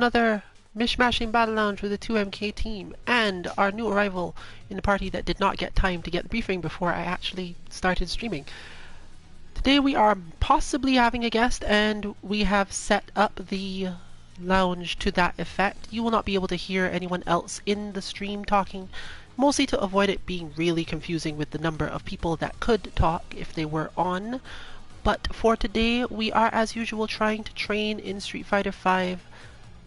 Another mishmashing battle lounge with the 2MK team and our new arrival in the party that did not get time to get the briefing before I actually started streaming. Today we are possibly having a guest and we have set up the lounge to that effect. You will not be able to hear anyone else in the stream talking, mostly to avoid it being really confusing with the number of people that could talk if they were on. But for today we are as usual trying to train in Street Fighter V,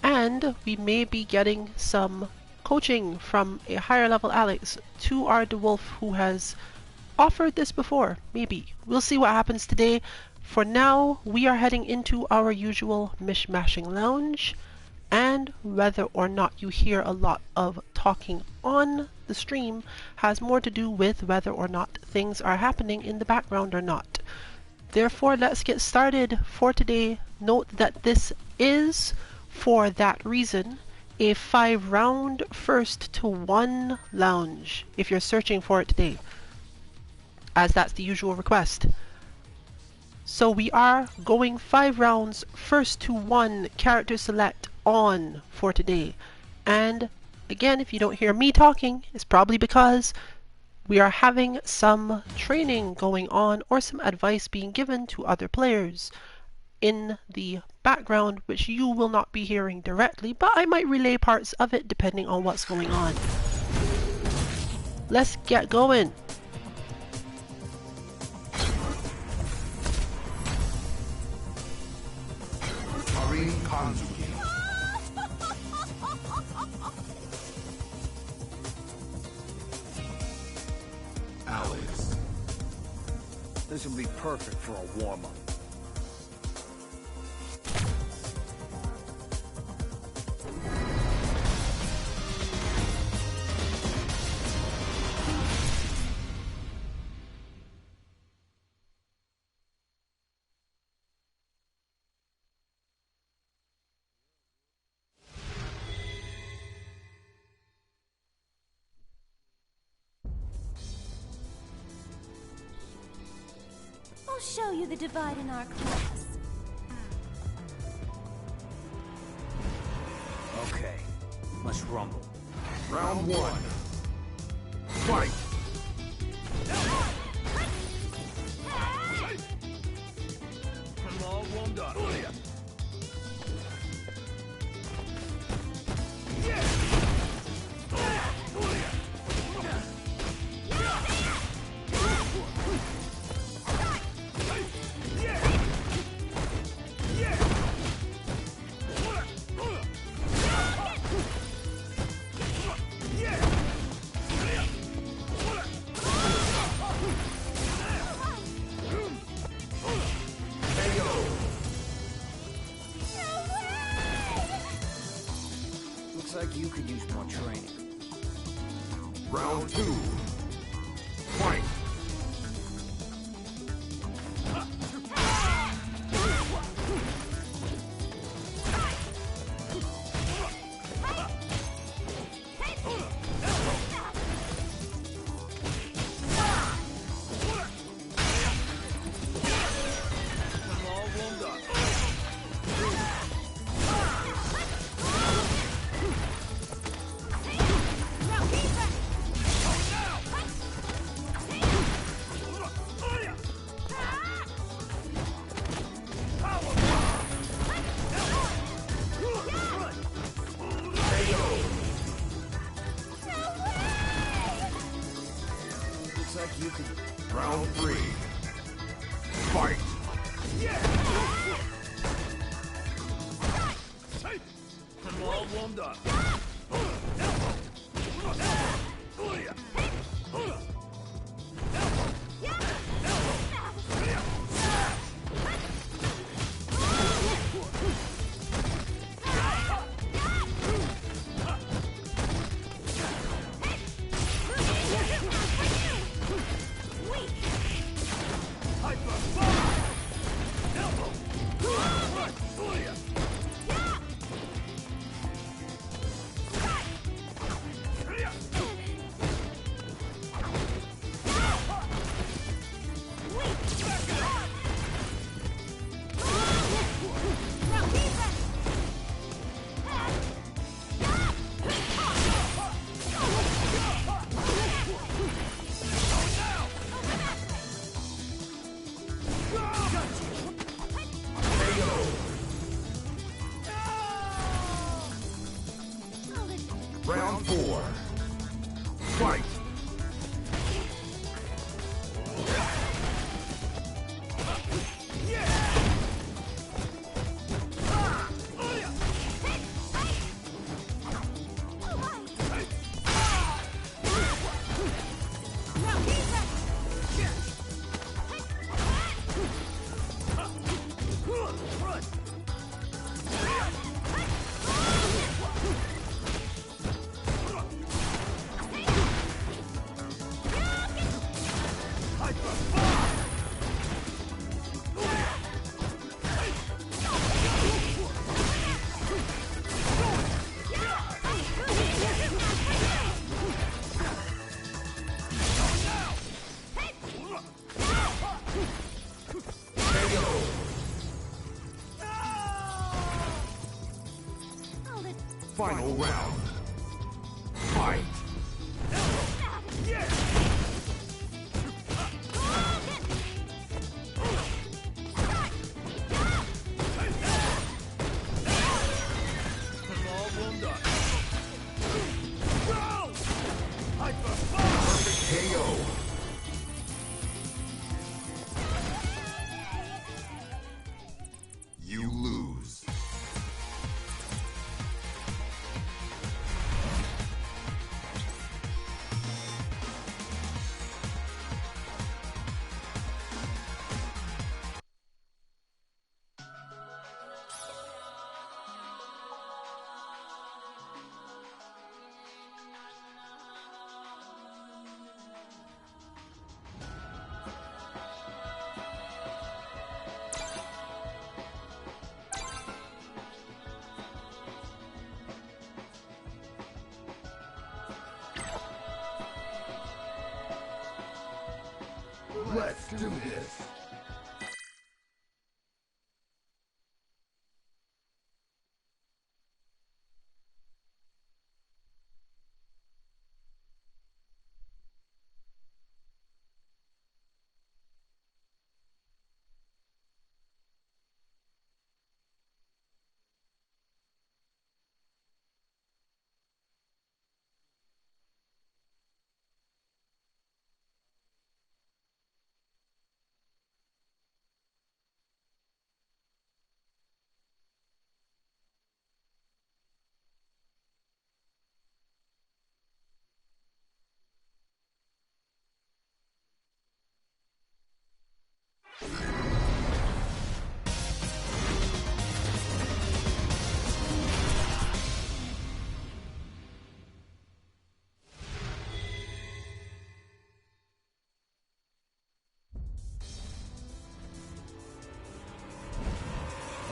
and we may be getting some coaching from a higher level Alex to our DeWolf who has offered this before. Maybe. We'll see what happens today. For now, we are heading into our usual mishmashing lounge, and whether or not you hear a lot of talking on the stream has more to do with whether or not things are happening in the background or not. Therefore, let's get started for today. Note that this is, for that reason, a 5-round first to 1 lounge if you're searching for it today, as that's the usual request. So we are going 5 rounds first to 1 character select on for today. And again, if you don't hear me talking, it's probably because we are having some training going on or some advice being given to other players in the background, which you will not be hearing directly, but I might relay parts of it depending on what's going on. Let's get going. Marine conjugate. Alex. This will be perfect for a warm-up. I'll show you the divide in our class. Okay, let's rumble. Round 1. Fight! I'm all warmed up. Looks like you could use more training. Round 2. Fight! I'm all warmed up. Looks like you could... Round 3. Fight! I'm all warmed up. Round 4. Fight! Final round. Fight! KO. You lose. Let's do this.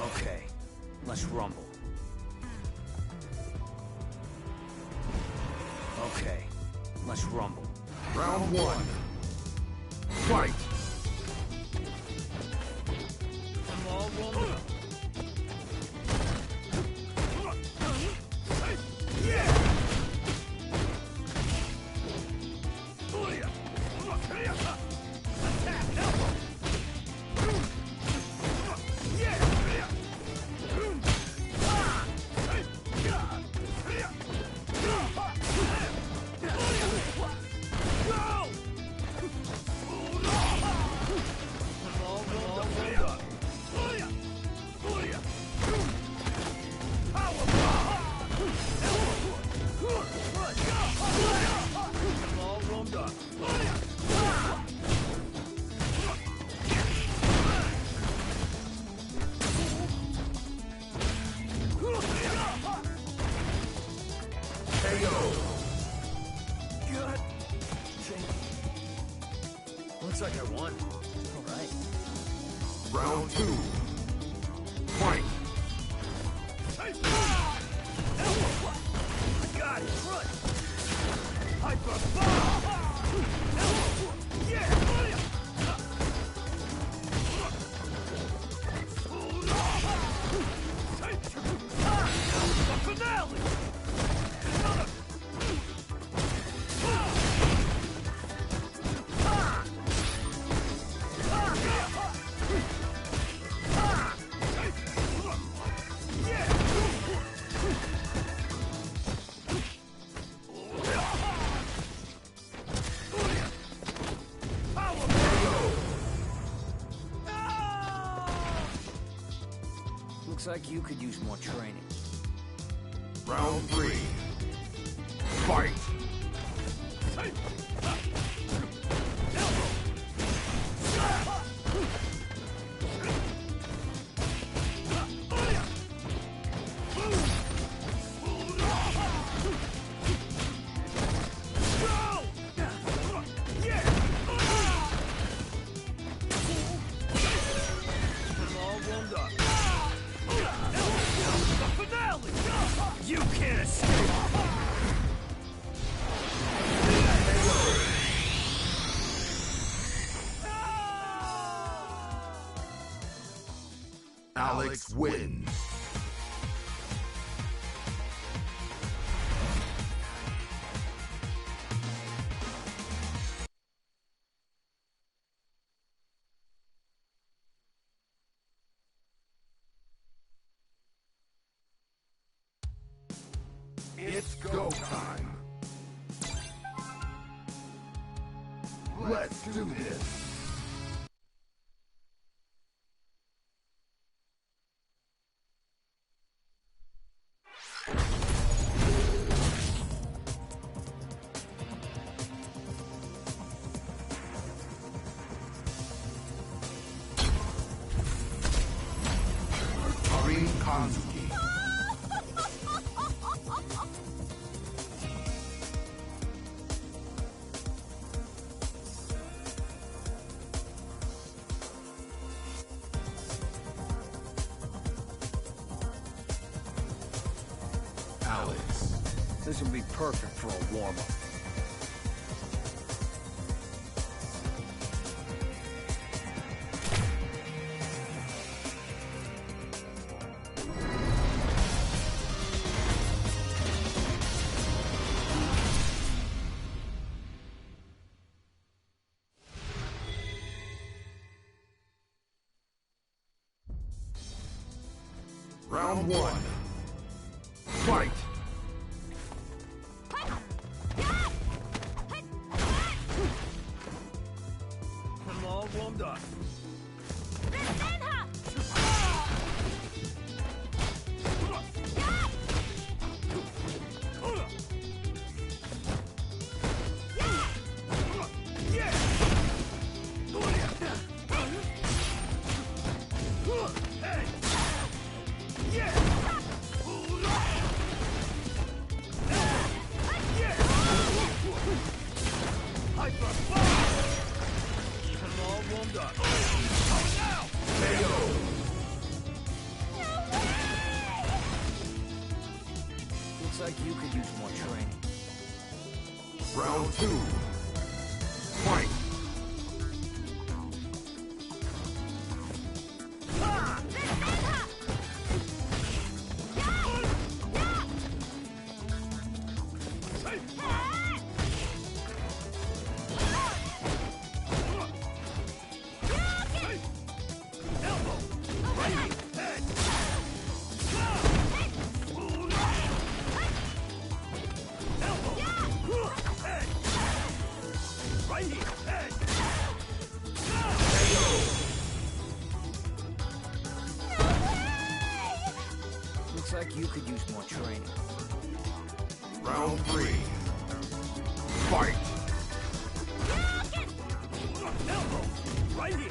Okay, let's rumble. Okay, let's rumble. Round 1. Fight! Looks like I won. All right. Round 2. Fight! I got it. Run. Hyper. like you could use more training. Round 3. Fight! You can't escape! Alex wins. It's go time. Let's do this. Karin Kanzuki. Alex. This will be perfect for a warm-up. Round 1. Fight! I'm all warmed up. I'm all warmed up. Looks like you could use more training. Round 2. Fight! Looks like you could use more training. Round 3. Fight! Right here.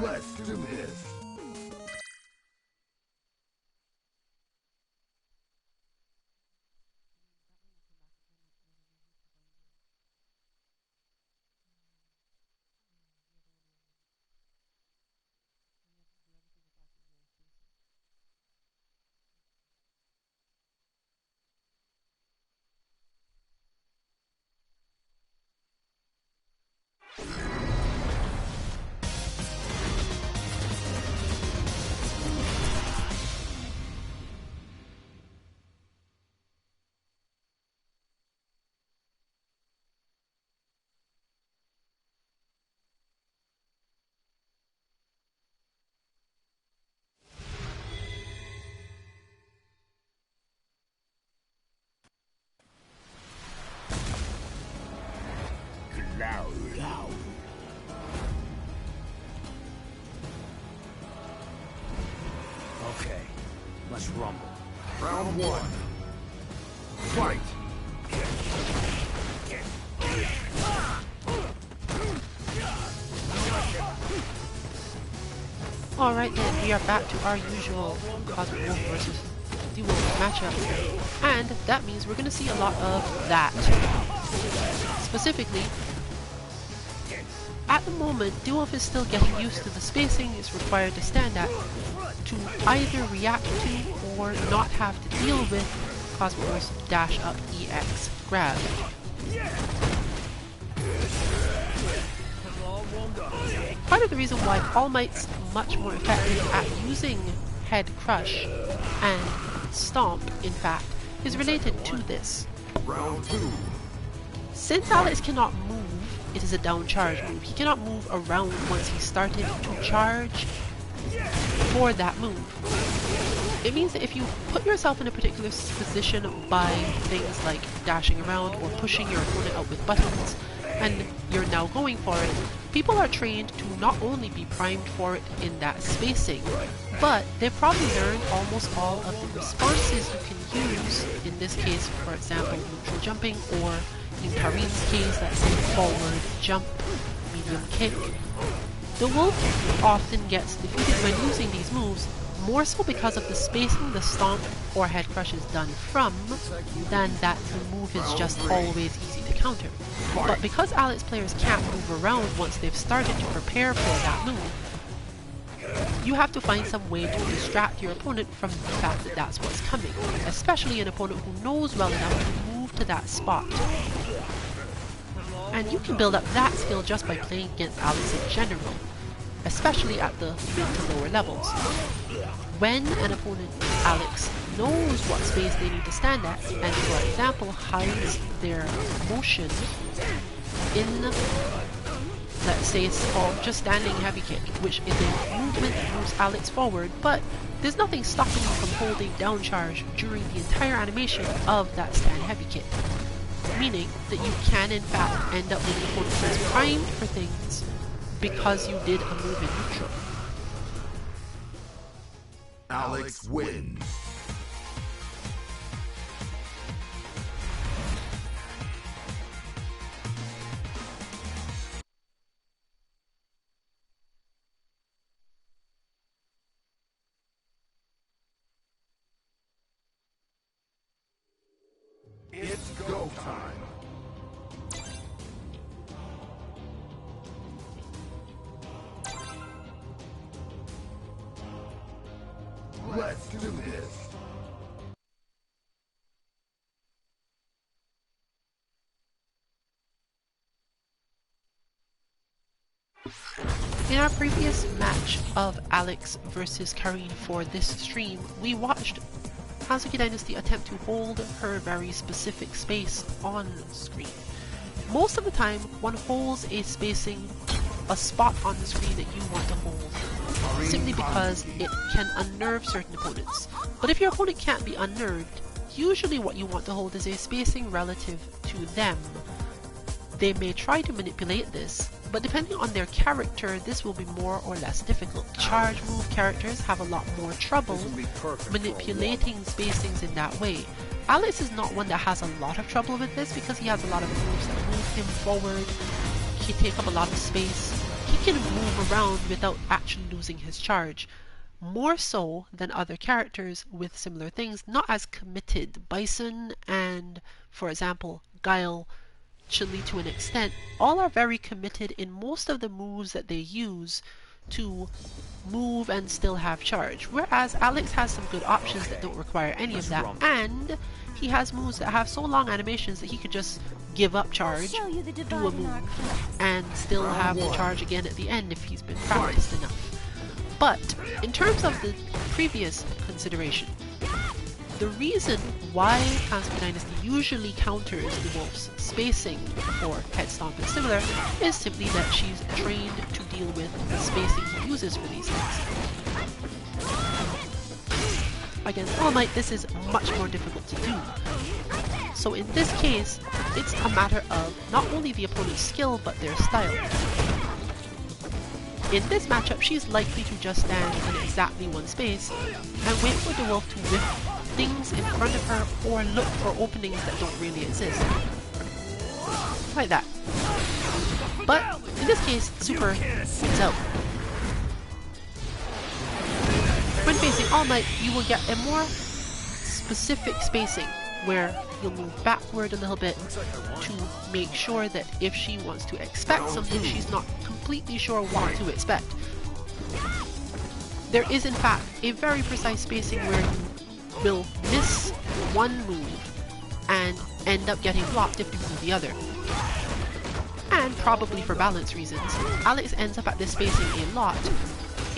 Let's do this. Okay, let's rumble. Round one. Fight. Alright then, we are back to our usual Cosmic Wolf versus Duo matchup. And that means we're going to see a lot of that. Specifically, at the moment, Duolf is still getting used to the spacing it's required to stand at to either react to or not have to deal with Cosmic Wolf's dash up EX grab. Part of the reason why All Might's much more effective at using Head Crush and Stomp, in fact, is related to this. Round two. Since Alex cannot move, it is a down charge move. He cannot move around once he started to charge for that move. It means that if you put yourself in a particular position by things like dashing around or pushing your opponent out with buttons, and you're now going for it, people are trained to not only be primed for it in that spacing, but they've probably learned almost all of the responses you can use, in this case, for example, neutral jumping, or in Karin's case, let's say forward jump, medium kick. The Wolf often gets defeated when using these moves, more so because of the spacing the Stomp or Head Crush is done from, than that the move is just always easy to counter. But because Alex players can't move around once they've started to prepare for that move, you have to find some way to distract your opponent from the fact that that's what's coming, especially an opponent who knows well enough to move to that spot. And you can build up that skill just by playing against Alex in general, especially at the mid to lower levels. When an opponent, Alex, knows what space they need to stand at, and for example hides their motion in, let's say it's called just standing heavy kick, which is a movement that moves Alex forward, but there's nothing stopping you from holding down charge during the entire animation of that stand heavy kick. Meaning that you can in fact end up with an opponent that's primed for things because you did a move in neutral. Alex wins. It's go time. Let's do this. In our previous match of Alex versus Karin for this stream, we watched Hazuki Dynasty attempt to hold her very specific space on screen. Most of the time, one holds a spot on the screen that you want to hold, simply because it can unnerve certain opponents. But if your opponent can't be unnerved, usually what you want to hold is a spacing relative to them. They may try to manipulate this, but depending on their character, this will be more or less difficult. Charge move characters have a lot more trouble manipulating spacings in that way. Alex is not one that has a lot of trouble with this because he has a lot of moves that move him forward can take up a lot of space. He can move around without actually losing his charge. More so than other characters with similar things, not as committed. Bison and, for example, Guile, Chili to an extent, all are very committed in most of the moves that they use to move and still have charge. Whereas Alex has some good options that don't require any of that, and he has moves that have so long animations that he could just give up charge, do a move, and still have the charge again at the end if he's been practiced enough. But in terms of the previous consideration, the reason why Clansman Dynasty usually counters the wolf's spacing for Head Stomp and similar is simply that she's trained to deal with the spacing he uses for these things. Against All Might, this is much more difficult to do. So in this case, it's a matter of not only the opponent's skill, but their style. In this matchup, she's likely to just stand in exactly one space and wait for the wolf to whip things in front of her or look for openings that don't really exist. Like that. But in this case, Super wins out. When facing All Might, you will get a more specific spacing where you'll move backward a little bit to make sure that if she wants to expect something, she's not completely sure what to expect. There is in fact a very precise spacing where you will miss one move and end up getting blocked if you do the other. And probably for balance reasons, Alex ends up at this spacing a lot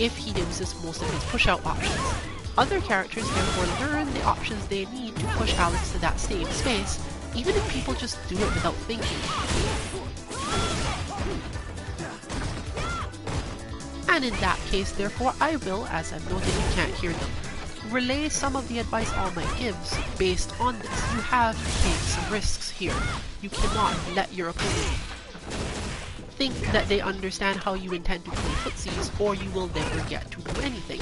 if he uses most of his push-out options. Other characters therefore learn the options they need to push Alex to that same space, even if people just do it without thinking. And in that case, therefore, I will, as I've noted you can't hear them, relay some of the advice All Might gives based on this. You have to take some risks here. You cannot let your opponent think that they understand how you intend to play footsies, or you will never get to do anything.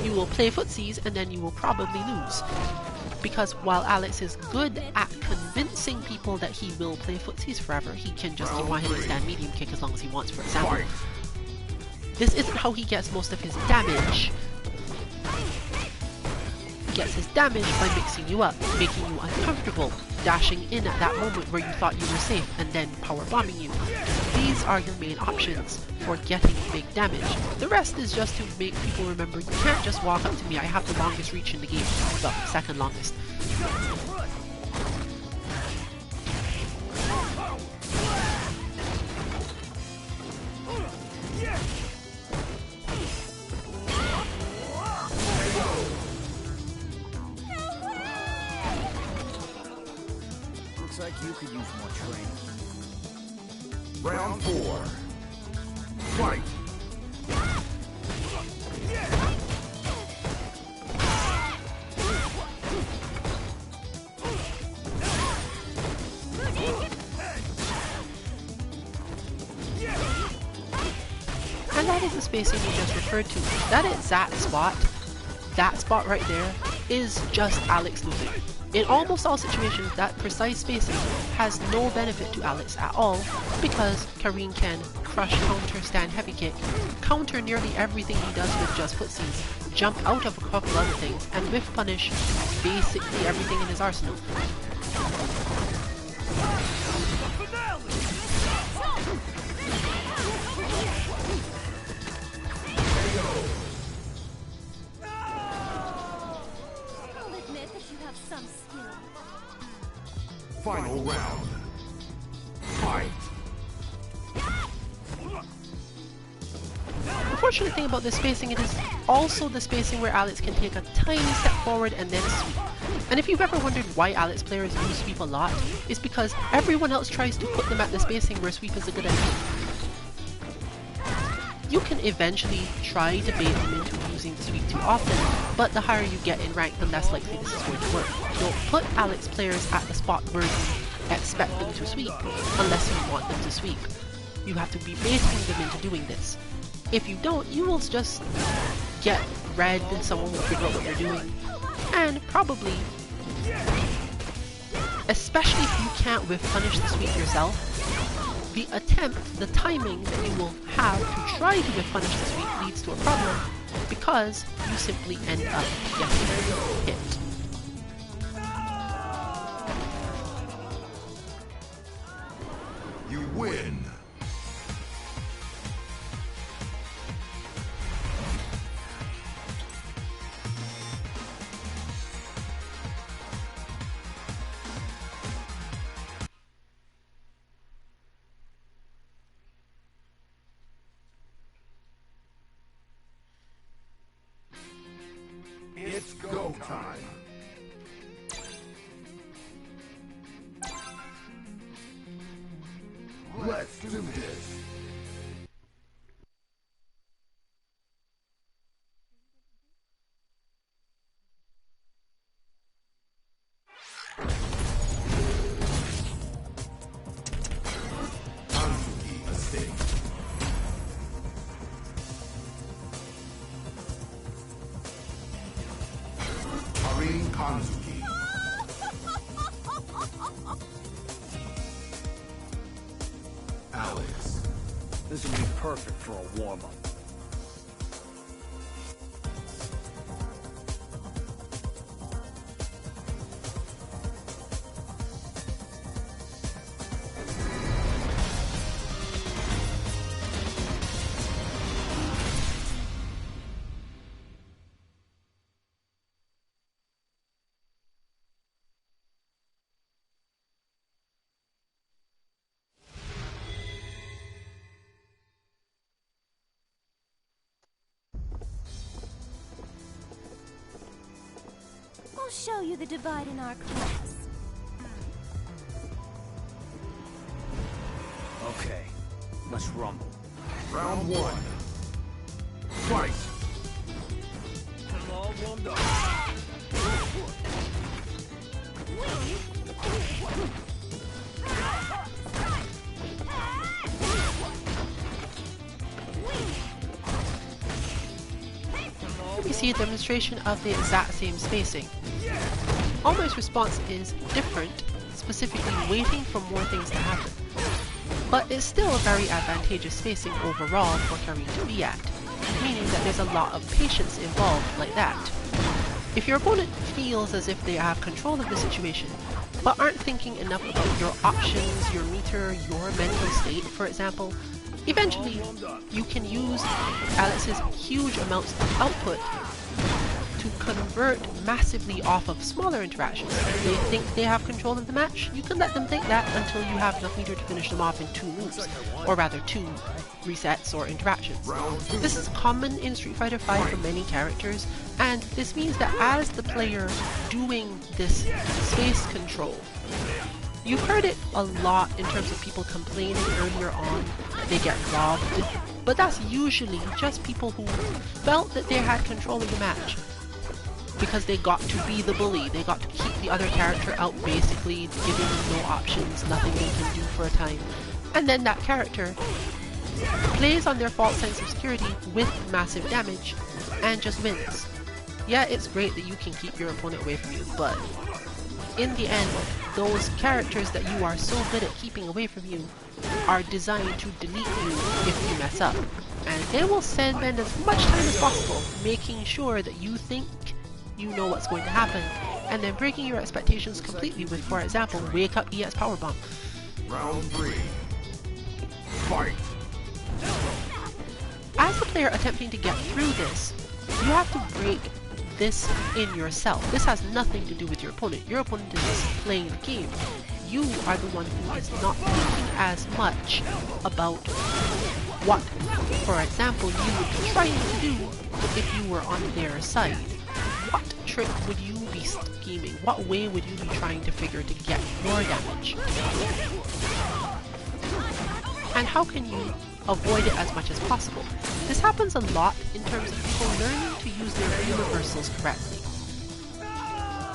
You will play footsies and then you will probably lose. Because while Alex is good at convincing people that he will play footsies forever, he can just keep on hitting stand medium kick as long as he wants, for example. This isn't how he gets most of his damage. He gets his damage by mixing you up, making you uncomfortable, dashing in at that moment where you thought you were safe, and then power bombing you. These are your main options for getting big damage. The rest is just to make people remember you can't just walk up to me, I have the longest reach in the game. Well, second longest. Looks like you could use more training. Round 4. Fight! And that is the spacing we just referred to. That exact spot, that spot right there, is just Alex losing. In almost all situations, that precise spacing has no benefit to Alex at all, because Karin can crush, counter, stand heavy kick, counter nearly everything he does with just footsies, jump out of a couple other things, and whiff punish basically everything in his arsenal. Final round. Fight! The fortunate thing about this spacing, it is also the spacing where Alex can take a tiny step forward and then sweep. And if you've ever wondered why Alex players use sweep a lot, it's because everyone else tries to put them at the spacing where sweep is a good idea. You can eventually try to bait them into using sweep too often, but the higher you get in rank, the less likely this is going to work. Don't put Alex players at the spot where you expect them to sweep, unless you want them to sweep. You have to be baiting them into doing this. If you don't, you will just get red and someone will figure out what they're doing. And probably, especially if you can't whiff punish the sweep yourself, the attempt, the timing that you will have to try to punish this week leads to a problem because you simply end up getting hit. You win. It's go time. Let's do this. Kanzuki Estate. Harin Kanzuki. Alex. This would be perfect for a warm-up. I'll show you the divide in our class. Okay, let's rumble. Round one. Fight. I'm all warmed up. We see a demonstration of the exact same spacing. Almost response is different, specifically waiting for more things to happen. But it's still a very advantageous spacing overall for Karin to be at, meaning that there's a lot of patience involved like that. If your opponent feels as if they have control of the situation, but aren't thinking enough about your options, your meter, your mental state, for example, eventually you can use Alex's huge amounts of output to convert massively off of smaller interactions. They think they have control of the match, you can let them think that until you have enough meter to finish them off in 2 moves, or rather 2 resets or interactions. This is common in Street Fighter V for many characters, and this means that as the player doing this space control, you've heard it a lot in terms of people complaining earlier on that they get robbed, but that's usually just people who felt that they had control of the match because they got to be the bully, they got to keep the other character out, basically giving them no options, nothing they can do for a time, and then that character plays on their false sense of security with massive damage and just wins. Yeah, it's great that you can keep your opponent away from you, but in the end, those characters that you are so good at keeping away from you are designed to delete you if you mess up. And they will spend as much time as possible making sure that you think you know what's going to happen, and then breaking your expectations completely with, for example, Wake Up EX Power Bomb. Round 3. Fight. As the player attempting to get through this, you have to break this in yourself. This has nothing to do with your opponent. Your opponent is just playing the game. You are the one who is not thinking as much about what, for example, you would be trying to do if you were on their side. What trick would you be scheming? What way would you be trying to figure to get more damage? And how can you avoid it as much as possible? This happens a lot in terms of people learning to use their V reversals correctly.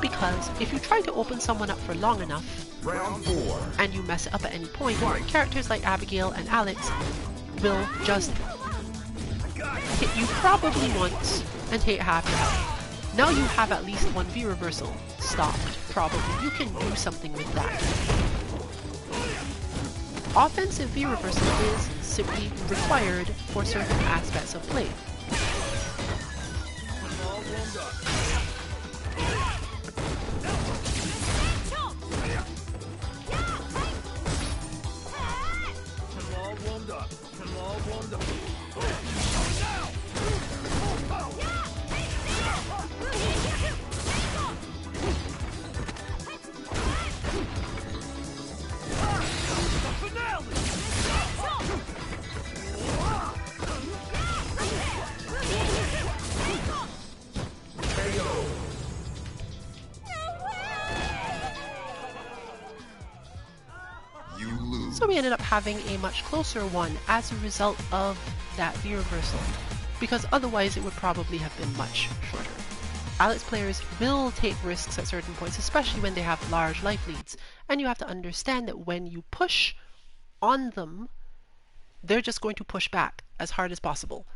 Because if you try to open someone up for long enough, Round 4. and you mess it up at any point, characters like Abigail and Alex will just hit you probably once and take half your health. Now you have at least one V reversal stopped, probably. You can do something with that. Offensive V reversal is simply required for certain aspects of play. So we ended up having a much closer one as a result of that V reversal, because otherwise it would probably have been much shorter. Alex players will take risks at certain points, especially when they have large life leads, and you have to understand that when you push on them, they're just going to push back as hard as possible.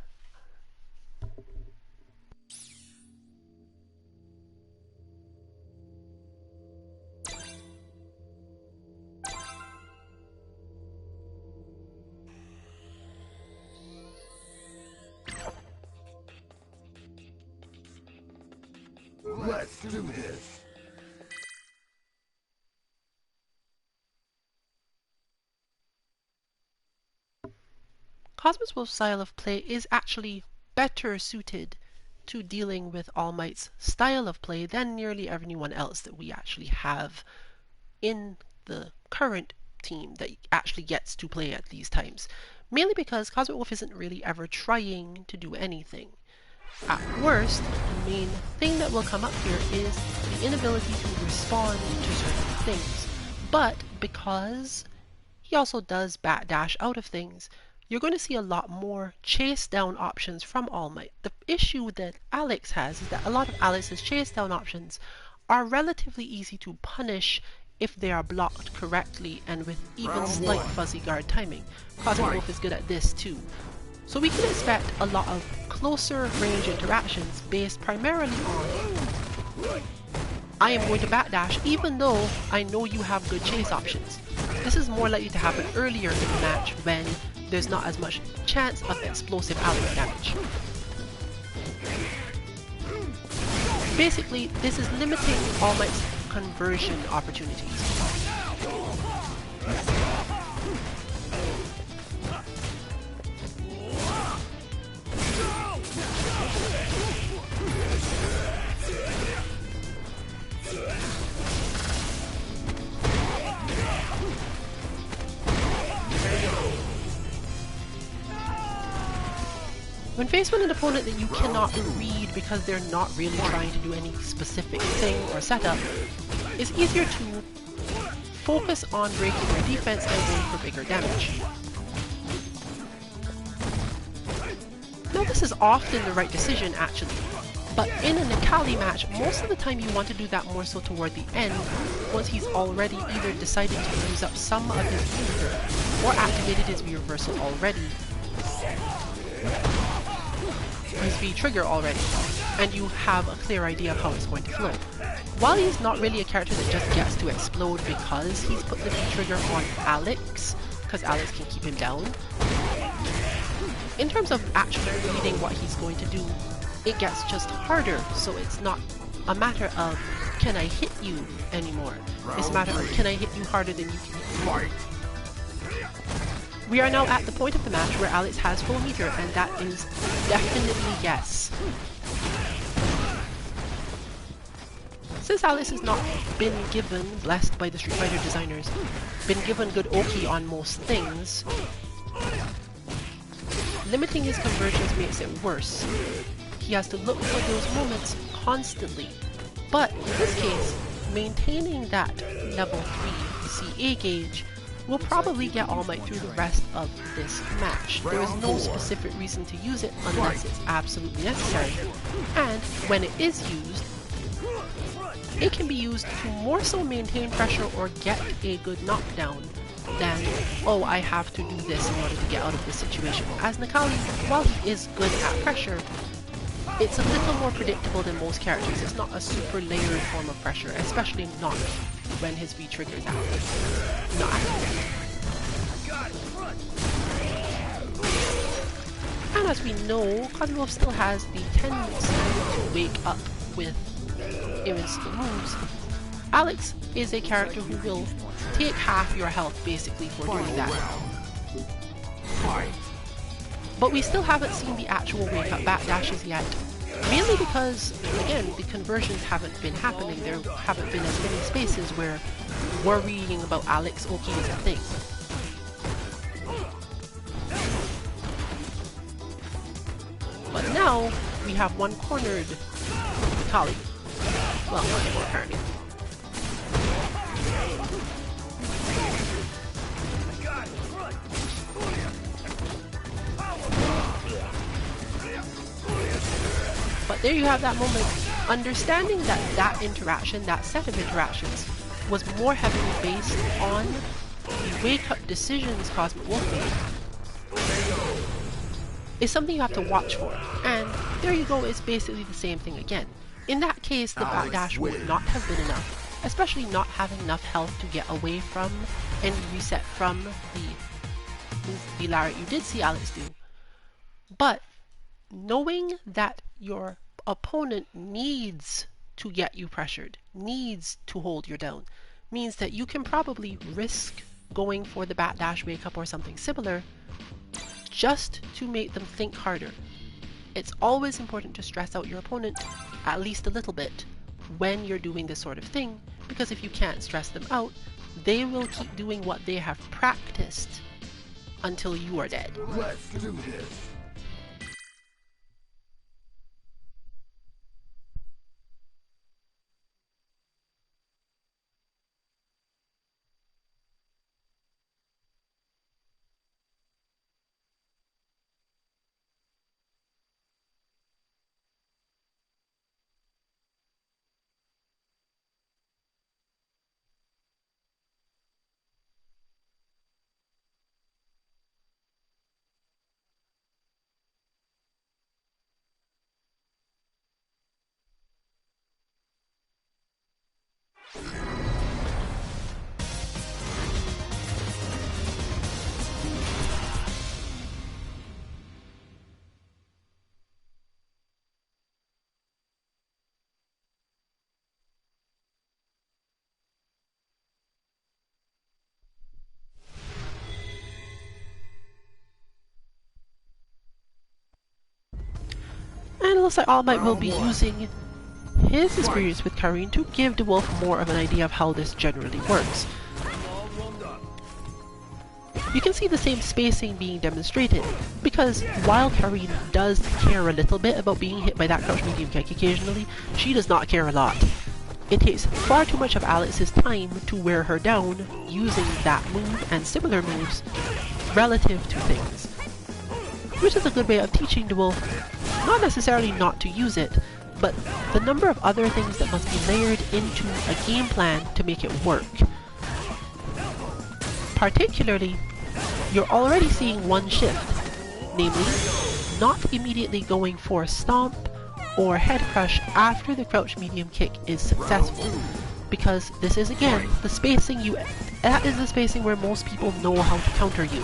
Let's do this. Cosmos Wolf's style of play is actually better suited to dealing with All Might's style of play than nearly anyone else that we actually have in the current team that actually gets to play at these times. Mainly because Cosmic Wolf isn't really ever trying to do anything. At worst, the main thing that will come up here is the inability to respond to certain things. But because he also does backdash out of things, you're going to see a lot more chase down options from All Might. The issue that Alex has is that a lot of Alex's chase down options are relatively easy to punish if they are blocked correctly and with even slight fuzzy guard timing. Cosmic Wolf is good at this too. So we can expect a lot of closer range interactions based primarily on I am going to backdash even though I know you have good chase options. This is more likely to happen earlier in the match when there's not as much chance of explosive outright damage. Basically, this is limiting All Might's conversion opportunities. When faced with an opponent that you cannot read because they're not really trying to do any specific thing or setup, it's easier to focus on breaking their defense and going for bigger damage. Now this is often the right decision actually, but in an Akali match, most of the time you want to do that more so toward the end, once he's already either decided to use up some of his V or activated his V reversal already. His V trigger already, and you have a clear idea of how it's going to flow. While he's not really a character that just gets to explode because he's put the V trigger on Alex, because Alex can keep him down, in terms of actually reading what he's going to do, it gets just harder, so it's not a matter of can I hit you anymore, it's a matter of can I hit you harder than you can hit me. We are now at the point of the match where Alex has full meter, and that is definitely yes. Since Alex has not been given, blessed by the Street Fighter designers, been given good Oki on most things, limiting his conversions makes it worse. He has to look for those moments constantly. But in this case, maintaining that level 3 CA gauge will probably get All Might through the rest of this match. There is no specific reason to use it unless it's absolutely necessary. And when it is used, it can be used to more so maintain pressure or get a good knockdown than, oh, I have to do this in order to get out of this situation. As Necalli, while he is good at pressure, it's a little more predictable than most characters. It's not a super layered form of pressure, especially not when his V triggers out. Not active. as we know, Cottonwolf still has the tendency to wake up with invincible moves. Alex is a character who will take half your health basically for doing that. But we still haven't seen the actual wake up backdashes yet. Mainly because, again, the conversions haven't been happening. There haven't been as many spaces where worrying about Alex Oki is a thing. But now, we have one cornered Kali. Well, not anymore apparently. But there you have that moment. Understanding that that interaction, that set of interactions, was more heavily based on the wake-up decisions Cosmic Wolf made, is something you have to watch for. And there you go, it's basically the same thing again. In that case, the backdash would not have been enough, especially not having enough health to get away from and reset from the lariat you did see Alex do. But knowing that your opponent needs to get you pressured, needs to hold you down, means that you can probably risk going for the backdash wake up or something similar just to make them think harder. It's always important to stress out your opponent at least a little bit when you're doing this sort of thing, because if you can't stress them out, they will keep doing what they have practiced until you are dead. Let's do this. And it looks like All Might will be using his experience with Karin to give DeWolf more of an idea of how this generally works. You can see the same spacing being demonstrated, because while Karin does care a little bit about being hit by that crouch medium kick occasionally, she does not care a lot. It takes far too much of Alex's time to wear her down using that move and similar moves relative to things. Which is a good way of teaching DeWolf not necessarily not to use it, but the number of other things that must be layered into a game plan to make it work. Particularly, you're already seeing one shift, namely, not immediately going for a stomp or head crush after the crouch medium kick is successful, because this is again the spacing that is the spacing where most people know how to counter you.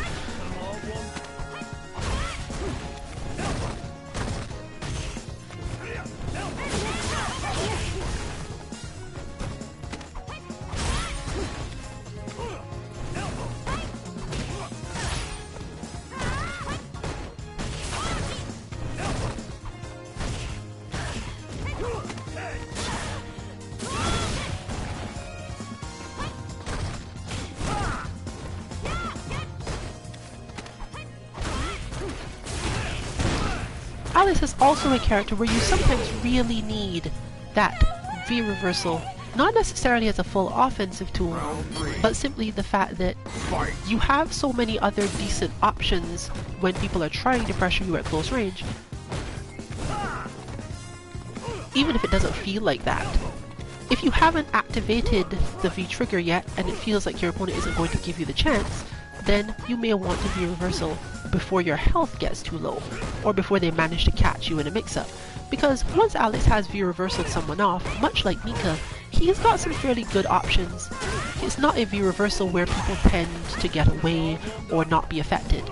Alice is also a character where you sometimes really need that V-reversal, not necessarily as a full offensive tool, but simply the fact that you have so many other decent options when people are trying to pressure you at close range, even if it doesn't feel like that. If you haven't activated the V-trigger yet and it feels like your opponent isn't going to give you the chance, then you may want to V-reversal before your health gets too low, or before they manage to catch you in a mix-up. Because once Alex has V-reversaled someone off, much like Mika, he has got some fairly good options. It's not a V-reversal where people tend to get away or not be affected.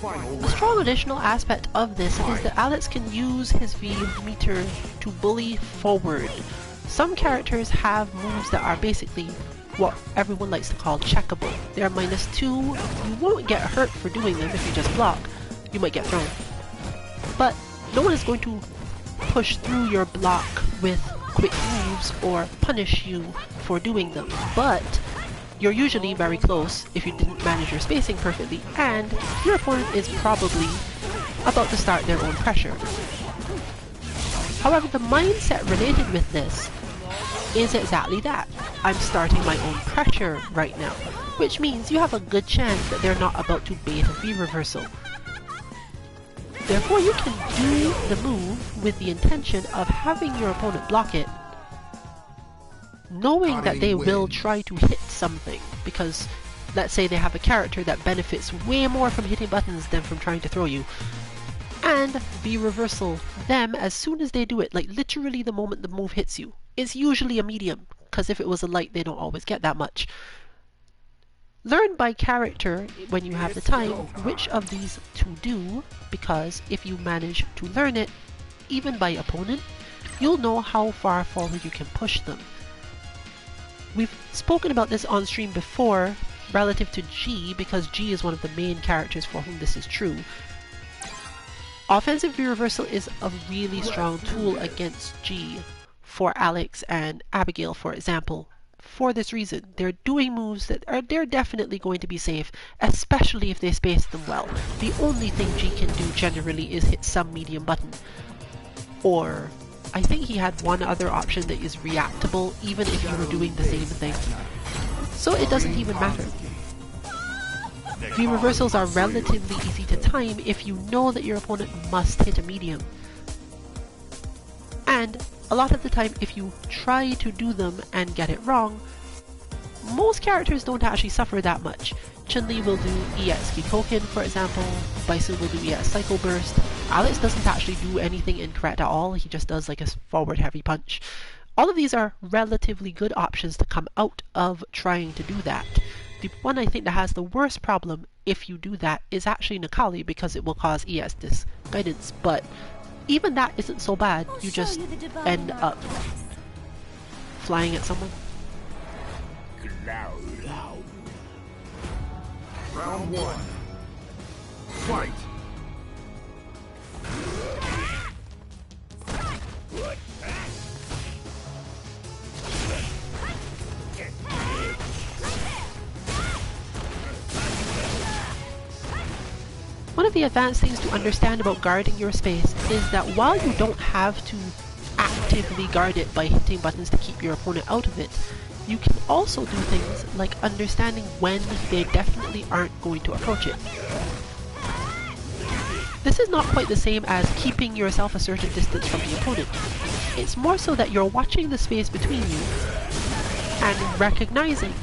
final A round. strong additional aspect of this is that Alex can use his V meter to bully forward. Some characters have moves that are basically what everyone likes to call checkable. They are -2, you won't get hurt for doing them if you just block. You might get thrown. But no one is going to push through your block with quick moves or punish you for doing them. But you're usually very close if you didn't manage your spacing perfectly, and your opponent is probably about to start their own pressure. However, the mindset related with this is exactly that. I'm starting my own pressure right now, which means you have a good chance that they're not about to bait a V reversal. Therefore, you can do the move with the intention of having your opponent block it, knowing that they will try to hit something, because let's say they have a character that benefits way more from hitting buttons than from trying to throw you, and V reversal them as soon as they do it, like literally the moment the move hits you. It's usually a medium, because if it was a light they don't always get that much. Learn by character, when you have the time, which of these to do, because if you manage to learn it, even by opponent, you'll know how far forward you can push them. We've spoken about this on stream before, relative to G, because G is one of the main characters for whom this is true. Offensive V reversal is a really strong tool against G, for Alex and Abigail, for example. For this reason, they're doing moves that they're definitely going to be safe, especially if they space them well. The only thing G can do generally is hit some medium button. Or, I think he had one other option that is reactable even if you were doing the same thing. So it doesn't even matter. V reversals are relatively easy to time if you know that your opponent must hit a medium. And a lot of the time, if you try to do them and get it wrong, most characters don't actually suffer that much. Chun-Li will do EX Kikoken, for example. Bison will do EX Cycle Burst. Alex doesn't actually do anything incorrect at all, he just does like a forward heavy punch. All of these are relatively good options to come out of trying to do that. The one I think that has the worst problem if you do that is actually Necalli, because it will cause EX Disguidance, but even that isn't so bad. You just end up flying at someone. Round 1. Fight! One of the advanced things to understand about guarding your space is that while you don't have to actively guard it by hitting buttons to keep your opponent out of it, you can also do things like understanding when they definitely aren't going to approach it. This is not quite the same as keeping yourself a certain distance from the opponent. It's more so that you're watching the space between you and recognizing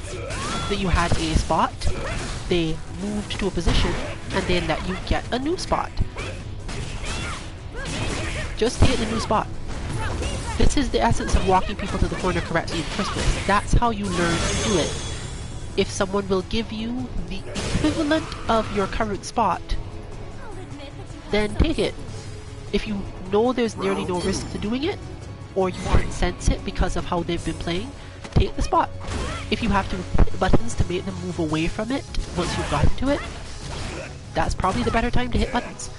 that you had a spot, they moved to a position, and then that you get a new spot. Just hit a new spot. This is the essence of walking people to the corner correctly in the first place. That's how you learn to do it. If someone will give you the equivalent of your current spot, then take it. If you know there's nearly no risk to doing it, or you can sense it because of how they've been playing, take the spot. If you have to hit buttons to make them move away from it once you've gotten to it, that's probably the better time to hit buttons.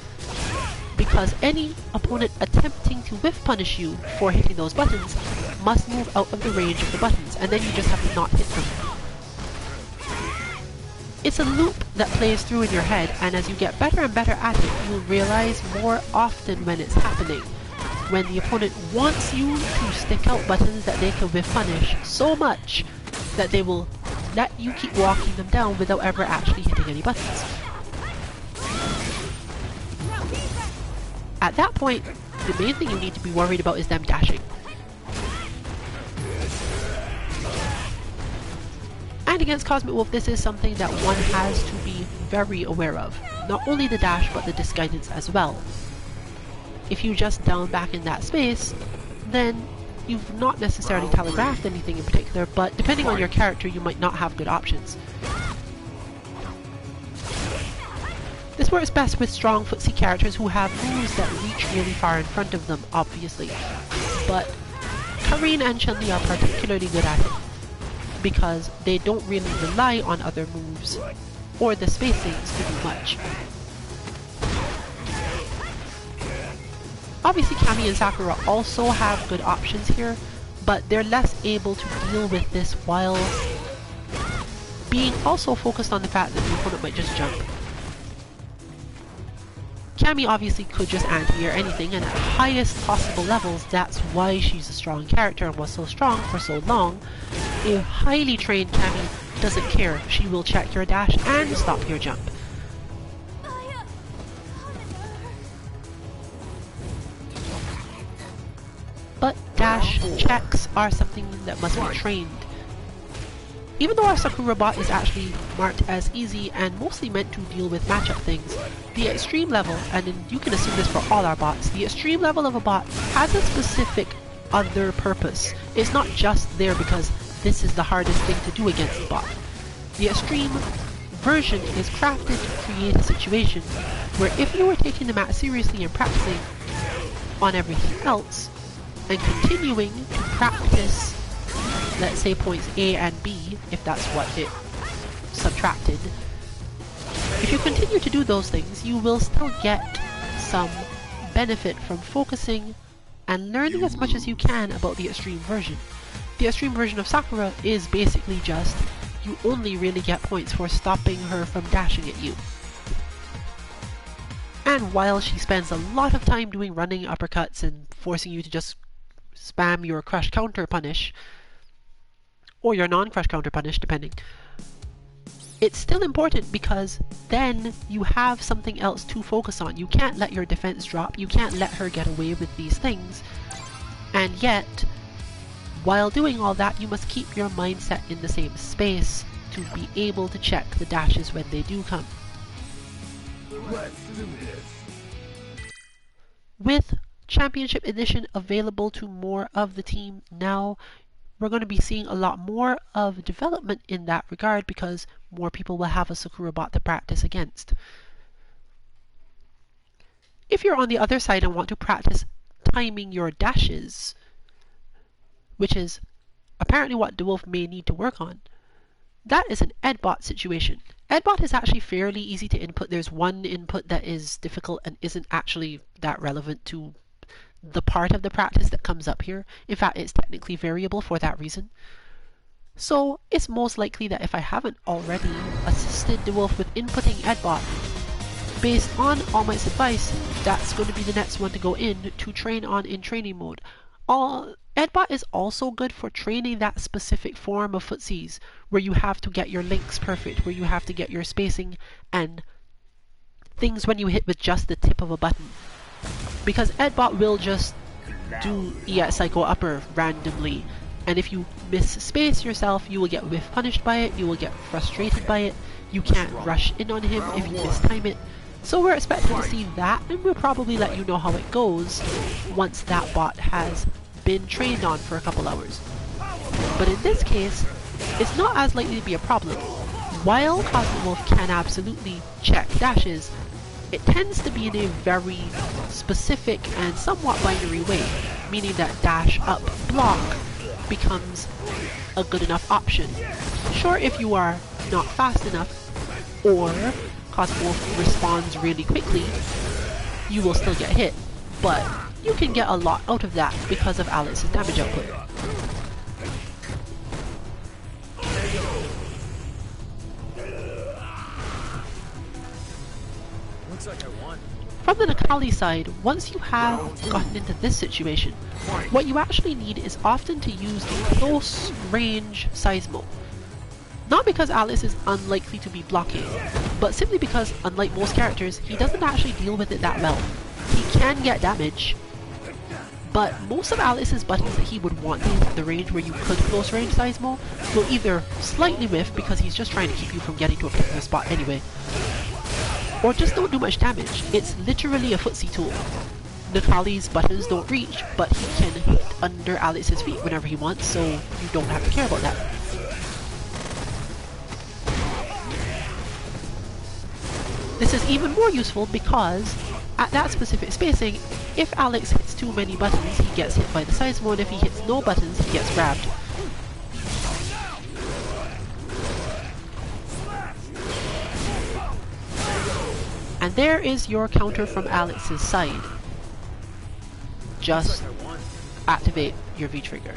Because any opponent attempting to whiff punish you for hitting those buttons must move out of the range of the buttons, and then you just have to not hit them. It's a loop that plays through in your head, and as you get better and better at it, you'll realize more often when it's happening. When the opponent wants you to stick out buttons that they can whiff punish so much that they will let you keep walking them down without ever actually hitting any buttons. At that point, the main thing you need to be worried about is them dashing. And against Cosmic Wolf, this is something that one has to be very aware of. Not only the dash, but the disguidance as well. If you just down back in that space, then you've not necessarily telegraphed anything in particular, but depending on your character, you might not have good options. This works best with strong footsie characters who have moves that reach really far in front of them, obviously. But Karine and Chun-Li are particularly good at it, because they don't really rely on other moves or the spacings to do much. Obviously Cammy and Sakura also have good options here, but they're less able to deal with this while being also focused on the fact that the opponent might just jump. Cammy obviously could just anti or anything, and at highest possible levels, that's why she's a strong character and was so strong for so long. A highly trained Cammy doesn't care. She will check your dash and stop your jump. But dash checks are something that must be trained. Even though our Sakura bot is actually marked as easy and mostly meant to deal with matchup things, the extreme level, and you can assume this for all our bots, the extreme level of a bot has a specific other purpose. It's not just there because this is the hardest thing to do against the bot. The extreme version is crafted to create a situation where if you were taking the match seriously and practicing on everything else, and continuing to practice, let's say points A and B, if that's what it subtracted, if you continue to do those things, you will still get some benefit from focusing and learning as much as you can about the extreme version. The extreme version of Sakura is basically just, you only really get points for stopping her from dashing at you. And while she spends a lot of time doing running uppercuts and forcing you to just spam your crush counter punish, or your non-crush counter punish, depending, it's still important because then you have something else to focus on. You can't let your defense drop, you can't let her get away with these things, and yet, while doing all that, you must keep your mindset in the same space to be able to check the dashes when they do come. Let's do this. With Championship Edition available to more of the team now, we're going to be seeing a lot more of development in that regard because more people will have a Sakura bot to practice against. If you're on the other side and want to practice timing your dashes, which is apparently what DeWolf may need to work on, that is an Edbot situation. Edbot is actually fairly easy to input. There's one input that is difficult and isn't actually that relevant to the part of the practice that comes up here. In fact, it's technically variable for that reason. So it's most likely that if I haven't already assisted DeWolf with inputting Edbot, based on All Might's advice, that's going to be the next one to go in to train on in training mode. Edbot is also good for training that specific form of footsies where you have to get your links perfect, where you have to get your spacing and things when you hit with just the tip of a button. Because Edbot will just do EX Psycho Upper randomly, and if you miss-space yourself, you will get whiff punished by it, you will get frustrated by it, you can't rush in on him if you mistime it. So we're expecting to see that, and we'll probably let you know how it goes once that bot has been trained on for a couple hours. But in this case, it's not as likely to be a problem. While Cosmowolf can absolutely check dashes, it tends to be in a very specific and somewhat binary way, meaning that dash up block becomes a good enough option. Sure, if you are not fast enough, or Cosmowolf responds really quickly, you will still get hit, but you can get a lot out of that because of Alex's damage output. Looks like I won. From the Necalli side, once you have gotten into this situation, what you actually need is often to use the close range Seismo. Not because Alex is unlikely to be blocking, but simply because, unlike most characters, he doesn't actually deal with it that well. He can get damage, but most of Alex's buttons that he would want to hit the range where you could close range Seismo will either slightly whiff because he's just trying to keep you from getting to a particular spot anyway, or just don't do much damage. It's literally a footsie tool. Necalli's buttons don't reach, but he can hit under Alex's feet whenever he wants, so you don't have to care about that. This is even more useful because at that specific spacing, if Alex hits too many buttons, he gets hit by the Seismo, and if he hits no buttons, he gets grabbed. And there is your counter from Alex's side. Just activate your V-trigger.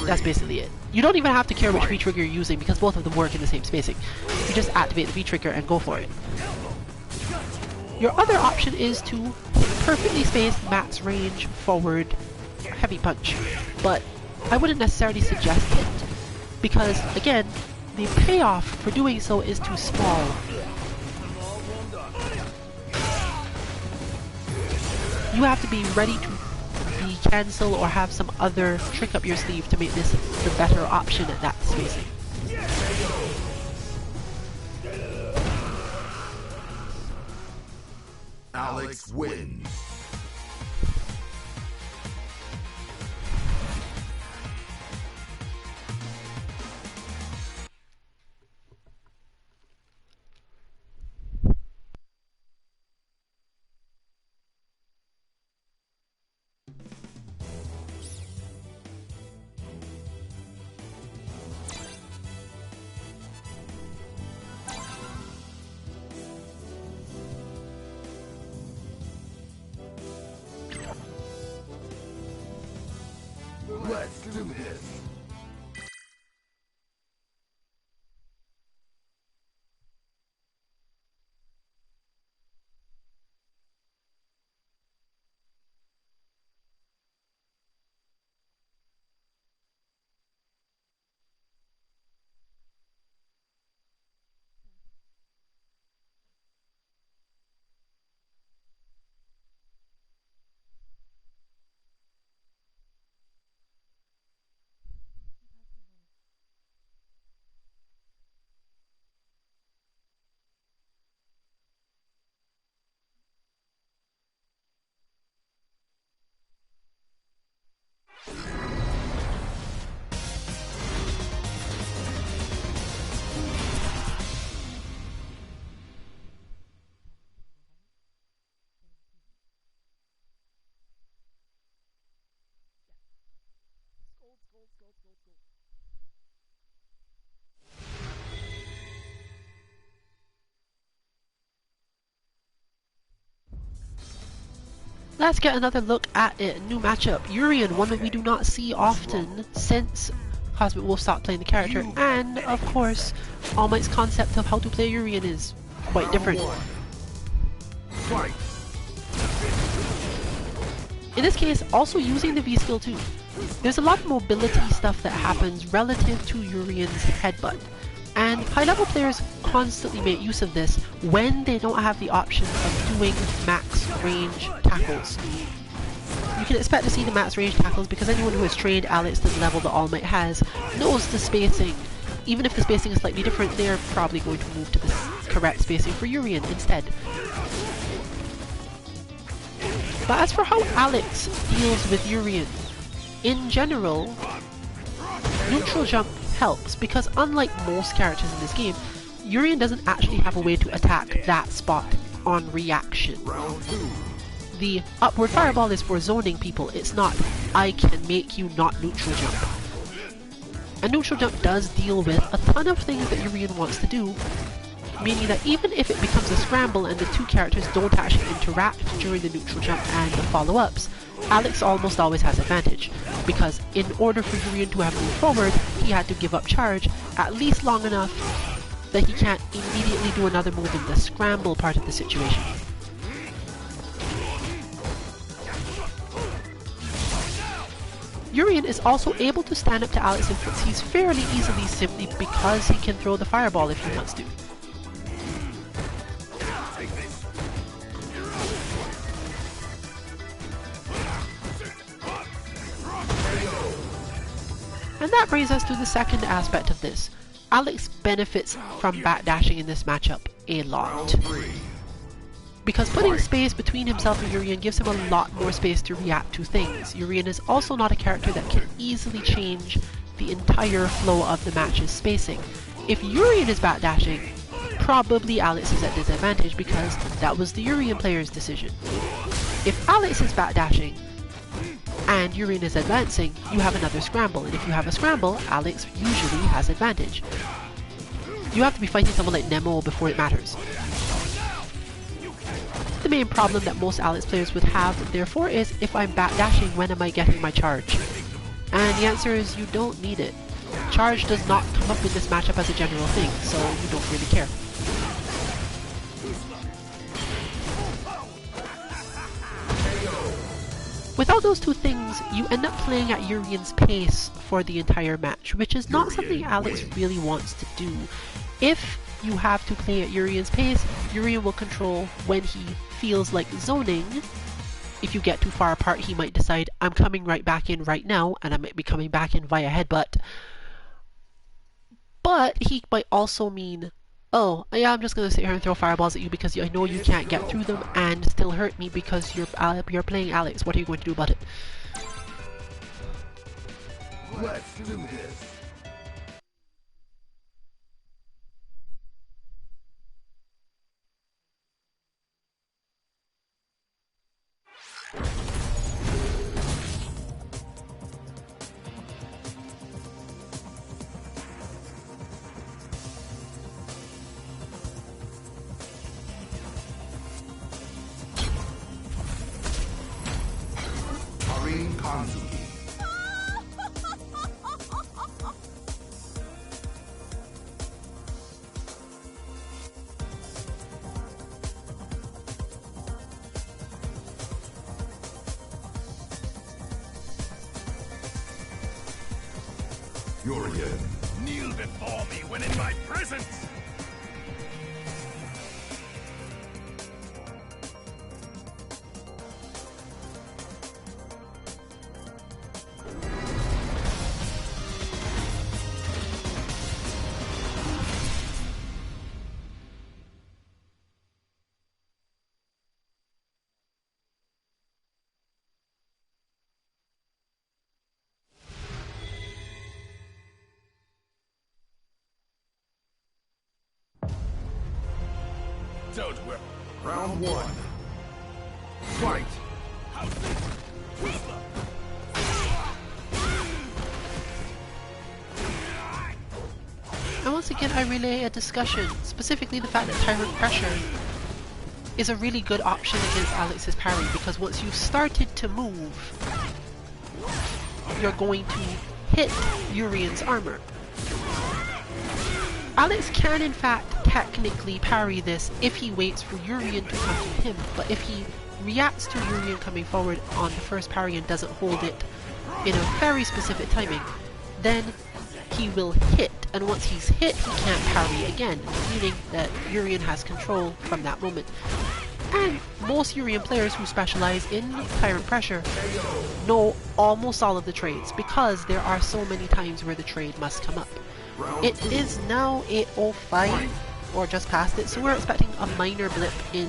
That's basically it. You don't even have to care which V-trigger you're using because both of them work in the same spacing. You just activate the V-trigger and go for it. Your other option is to hit perfectly spaced max range forward heavy punch, but I wouldn't necessarily suggest it because, again, the payoff for doing so is too small. You have to be ready to cancel or have some other trick up your sleeve to make this the better option at that spacing. Alex wins. Let's do this. Let's get another look at it. New matchup. Urien, one that we do not see often since Cosmic Wolf stopped playing the character, and of course, All Might's concept of how to play Urien is quite different. Fight. In this case, also using the V-skill too. There's a lot of mobility stuff that happens relative to Urien's headbutt, and high-level players constantly make use of this when they don't have the option of doing max range tackles. You can expect to see the max range tackles because anyone who has trained Alex to the level that All Might has knows the spacing. Even if the spacing is slightly different, they're probably going to move to the correct spacing for Urien instead. But as for how Alex deals with Urien, in general, neutral jump helps because unlike most characters in this game, Urien doesn't actually have a way to attack that spot on reaction. The upward fireball is for zoning people, it's not I can make you not neutral jump. And neutral jump does deal with a ton of things that Urien wants to do, meaning that even if it becomes a scramble and the two characters don't actually interact during the neutral jump and the follow-ups, Alex almost always has advantage, because in order for Urien to have moved forward, he had to give up charge at least long enough that he can't immediately do another move in the scramble part of the situation. Urien is also able to stand up to Alex in footsies fairly easily simply because he can throw the fireball if he wants to. And that brings us to the second aspect of this. Alex benefits from backdashing in this matchup a lot. Because putting space between himself and Urien gives him a lot more space to react to things. Urien is also not a character that can easily change the entire flow of the match's spacing. If Urien is backdashing, probably Alex is at disadvantage because that was the Urien player's decision. If Alex is backdashing and Urien is advancing, you have another scramble, and if you have a scramble, Alex usually has advantage. You have to be fighting someone like Nemo before it matters. The main problem that most Alex players would have, therefore, is if I'm backdashing, when am I getting my charge? And the answer is you don't need it. Charge does not come up in this matchup as a general thing, so you don't really care. Without those two things, you end up playing at Urien's pace for the entire match, which is not something Alex really wants to do. If you have to play at Urien's pace, Urien will control when he feels like zoning. If you get too far apart, he might decide, I'm coming right back in right now, and I might be coming back in via headbutt. But he might also mean, oh, yeah, I'm just going to sit here and throw fireballs at you because I know you can't get through them and still hurt me because you're playing Alex. What are you going to do about it? Let's do this. Karin Kanzuki. Urien. Kneel before me when in my presence! Don't worry. Round one. Fight. And once again, I relay a discussion, specifically the fact that Tyrant Pressure is a really good option against Alex's parry, because once you've started to move, you're going to hit Urien's armor. Alex can in fact technically parry this if he waits for Urien to come to him, but if he reacts to Urien coming forward on the first parry and doesn't hold it in a very specific timing, then he will hit, and once he's hit, he can't parry again, meaning that Urien has control from that moment. And most Urien players who specialize in Tyrant Pressure know almost all of the trades, because there are so many times where the trade must come up. It is now 8:05, or just past it, so we're expecting a minor blip in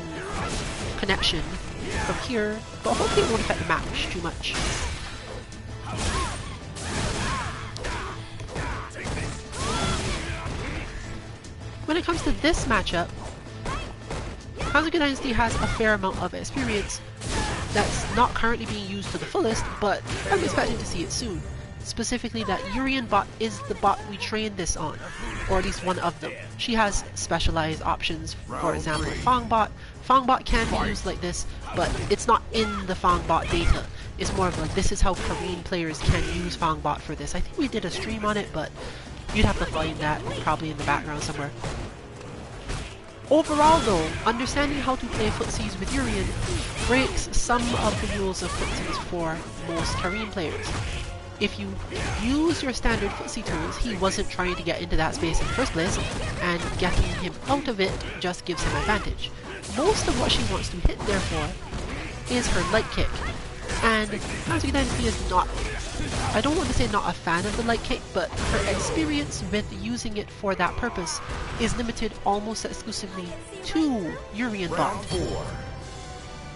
connection from here, but hopefully it won't affect the match too much. When it comes to this matchup, Kanzuki Dynasty has a fair amount of experience that's not currently being used to the fullest, but I'm expecting to see it soon. Specifically that Urien bot is the bot we trained this on, or at least one of them. She has specialized options, for example Fang bot. Fang bot can be used like this, but it's not in the Fang bot data. It's more of like, this is how Korean players can use Fang bot for this. I think we did a stream on it, but you'd have to find that probably in the background somewhere. Overall though, understanding how to play footsies with Urien breaks some of the rules of footsies for most Korean players. If you use your standard footsie tools, he wasn't trying to get into that space in the first place, and getting him out of it just gives him advantage. Most of what she wants to hit, therefore, is her light kick. And Kanzuki Dynasty is not, I don't want to say not a fan of the light kick, but her experience with using it for that purpose is limited almost exclusively to Urien bot.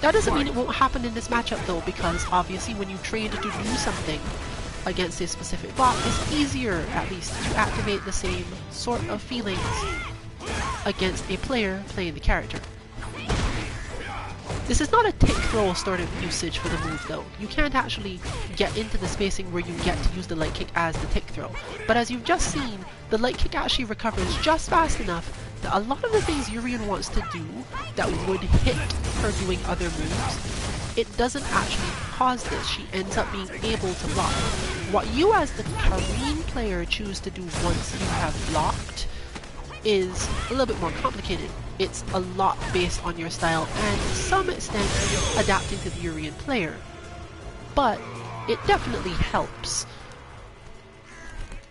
That doesn't mean it won't happen in this matchup though, because obviously when you train to do something against a specific bot, it's easier, at least, to activate the same sort of feelings against a player playing the character. This is not a tick throw sort of usage for the move though. You can't actually get into the spacing where you get to use the light kick as the tick throw. But as you've just seen, the light kick actually recovers just fast enough that a lot of the things Urien wants to do that would hit her doing other moves, it doesn't actually cause this. She ends up being able to block. What you as the Karin player choose to do once you have blocked is a little bit more complicated. It's a lot based on your style and to some extent adapting to the Urien player. But it definitely helps.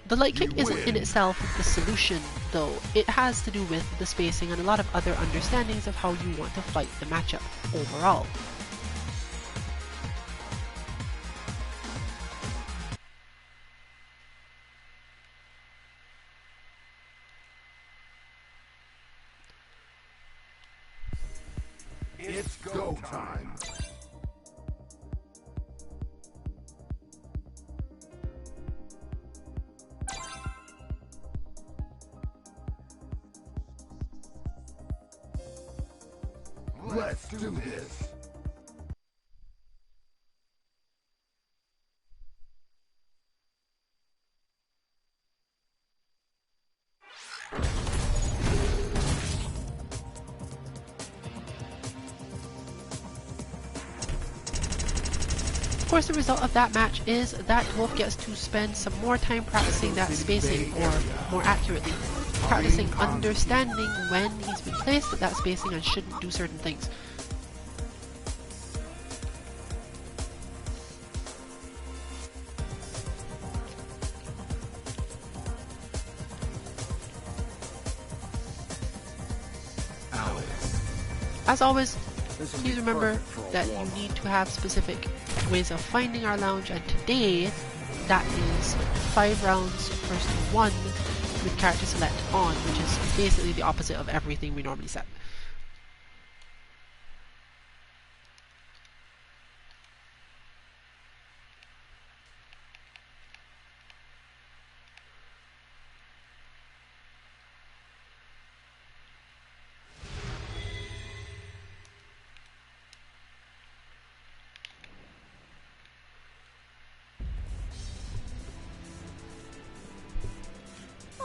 The light kick isn't in itself the solution though. It has to do with the spacing and a lot of other understandings of how you want to fight the matchup overall. It's go time. Let's do this. Of course, the result of that match is that Wolf gets to spend some more time practicing that spacing, or more accurately, practicing understanding when he's been placed at that spacing and shouldn't do certain things. As always, please remember that you need to have specific ways of finding our lounge, and today that is 5 rounds first to 1 with character select on, which is basically the opposite of everything we normally set.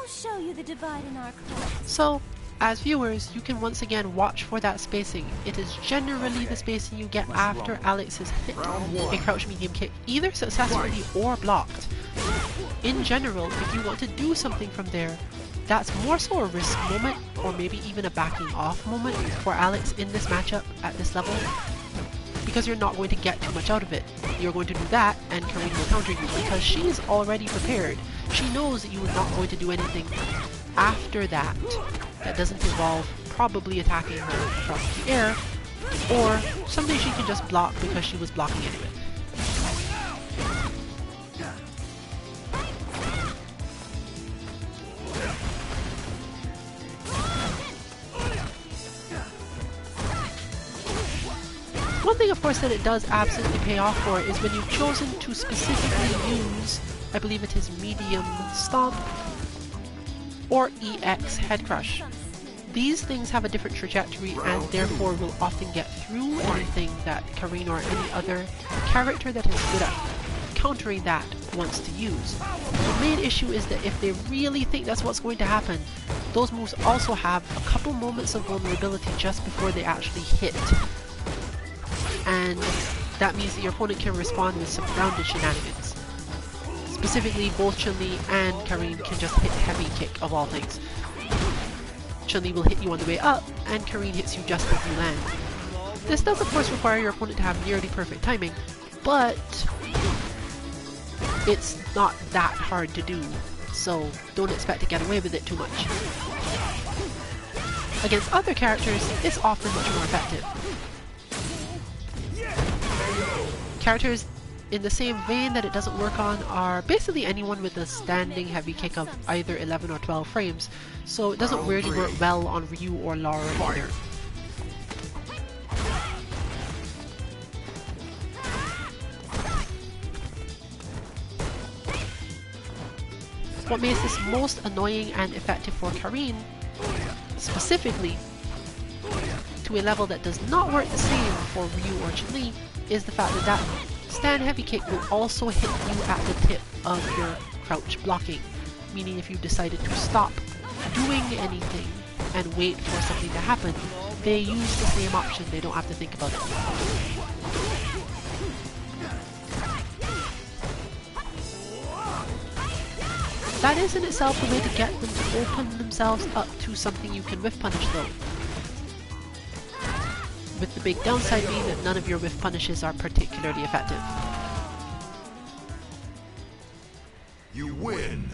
Show you the divide in our class. So, as viewers, you can once again watch for that spacing. It is generally the spacing you get after Alex has hit a crouch medium kick, either successfully or blocked. In general, if you want to do something from there, that's more so a risk moment, or maybe even a backing off moment for Alex in this matchup at this level, because you're not going to get too much out of it. You're going to do that, and Karin will counter you, because she's already prepared. She knows that you are not going to do anything after that that doesn't involve probably attacking her from the air, or something she can just block because she was blocking anyway. One thing, of course, that it does absolutely pay off for is when you've chosen to specifically use, I believe it is medium stomp or EX head crush. These things have a different trajectory and therefore will often get through anything that Karin or any other character that is good at countering that wants to use. The main issue is that if they really think that's what's going to happen, those moves also have a couple moments of vulnerability just before they actually hit. And that means that your opponent can respond with some grounded shenanigans. Specifically, both Chun-Li and Karin can just hit heavy kick of all things. Chun-Li will hit you on the way up, and Karin hits you just as you land. This does of course require your opponent to have nearly perfect timing, but it's not that hard to do, so don't expect to get away with it too much. Against other characters, it's often much more effective. Characters in the same vein that it doesn't work on are basically anyone with a standing heavy kick of either 11 or 12 frames, so it doesn't really work well on Ryu or Lara either. What makes this most annoying and effective for Karin specifically to a level that does not work the same for Ryu or Chun-Li is the fact that that stand heavy kick will also hit you at the tip of your crouch blocking, meaning if you decided to stop doing anything and wait for something to happen, they use the same option, they don't have to think about it. That is in itself a way to get them to open themselves up to something you can whiff punish though. With the big downside being that none of your whiff punishes are particularly effective. You win.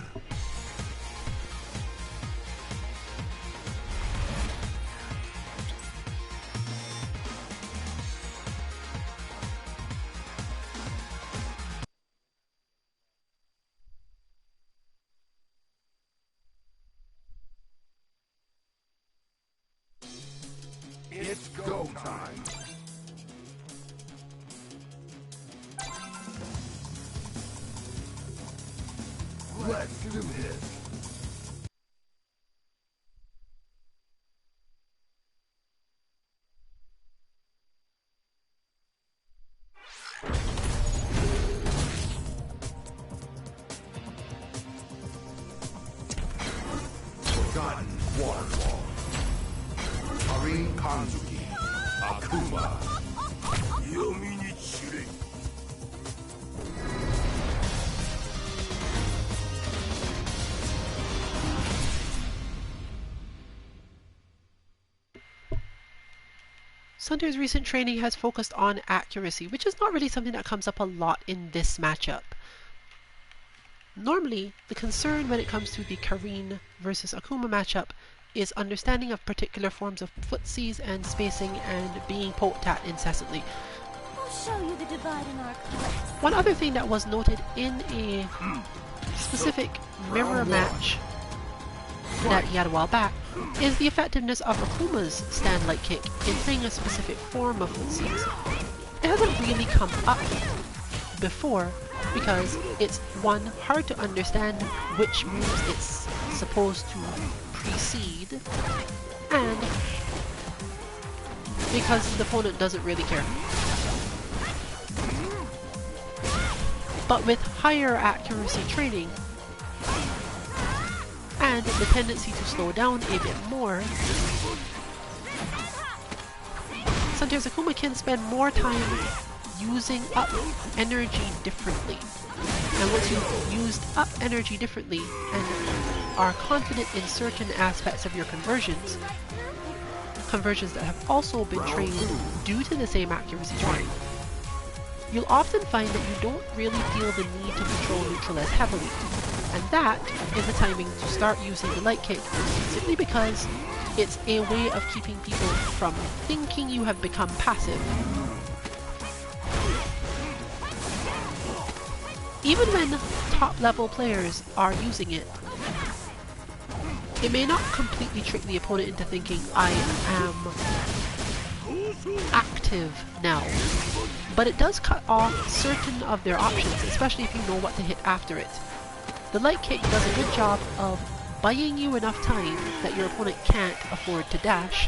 It's go time. Let's do this. Forgotten waterfall. Karin Kanzuki, Akuma. Yomi ni Shuri. Sunter's recent training has focused on accuracy, which is not really something that comes up a lot in this matchup. Normally, the concern when it comes to the Karin versus Akuma matchup is understanding of particular forms of footsies and spacing and being poked at incessantly. I'll show you the divide in our class. One other thing that was noted in a specific mirror match that he had a while back is the effectiveness of Akuma's stand light kick in playing a specific form of footsies. It hasn't really come up before because it's one, hard to understand which moves it's supposed to precede, and because the opponent doesn't really care. But with higher accuracy training and the tendency to slow down a bit more, Sunter's Akuma can spend more time using up energy differently. And once you've used up energy differently and are confident in certain aspects of your conversions that have also been trained due to the same accuracy training, you'll often find that you don't really feel the need to control neutral as heavily. And that is the timing to start using the light kick, simply because it's a way of keeping people from thinking you have become passive. Even when top level players are using it, it may not completely trick the opponent into thinking I am active now, but it does cut off certain of their options, especially if you know what to hit after it. The light kick does a good job of buying you enough time that your opponent can't afford to dash,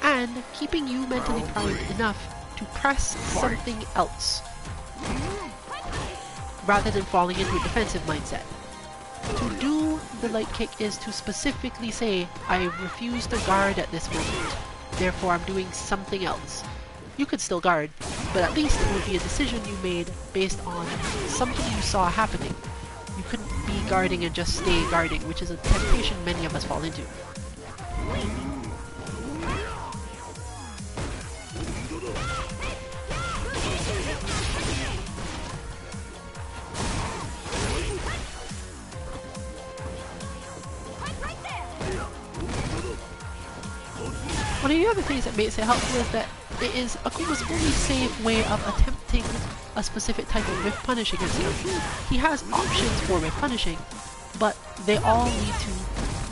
and keeping you mentally primed enough to press something else, rather than falling into a defensive mindset. To do the light kick is to specifically say, I refuse to guard at this moment, therefore I'm doing something else. You could still guard, but at least it would be a decision you made based on something you saw happening. You couldn't be guarding and just stay guarding, which is a temptation many of us fall into. One of the other things that makes it helpful is that it is Akuma's only safe way of attempting a specific type of whiff punish against him. He has options for whiff punishing, but they all lead to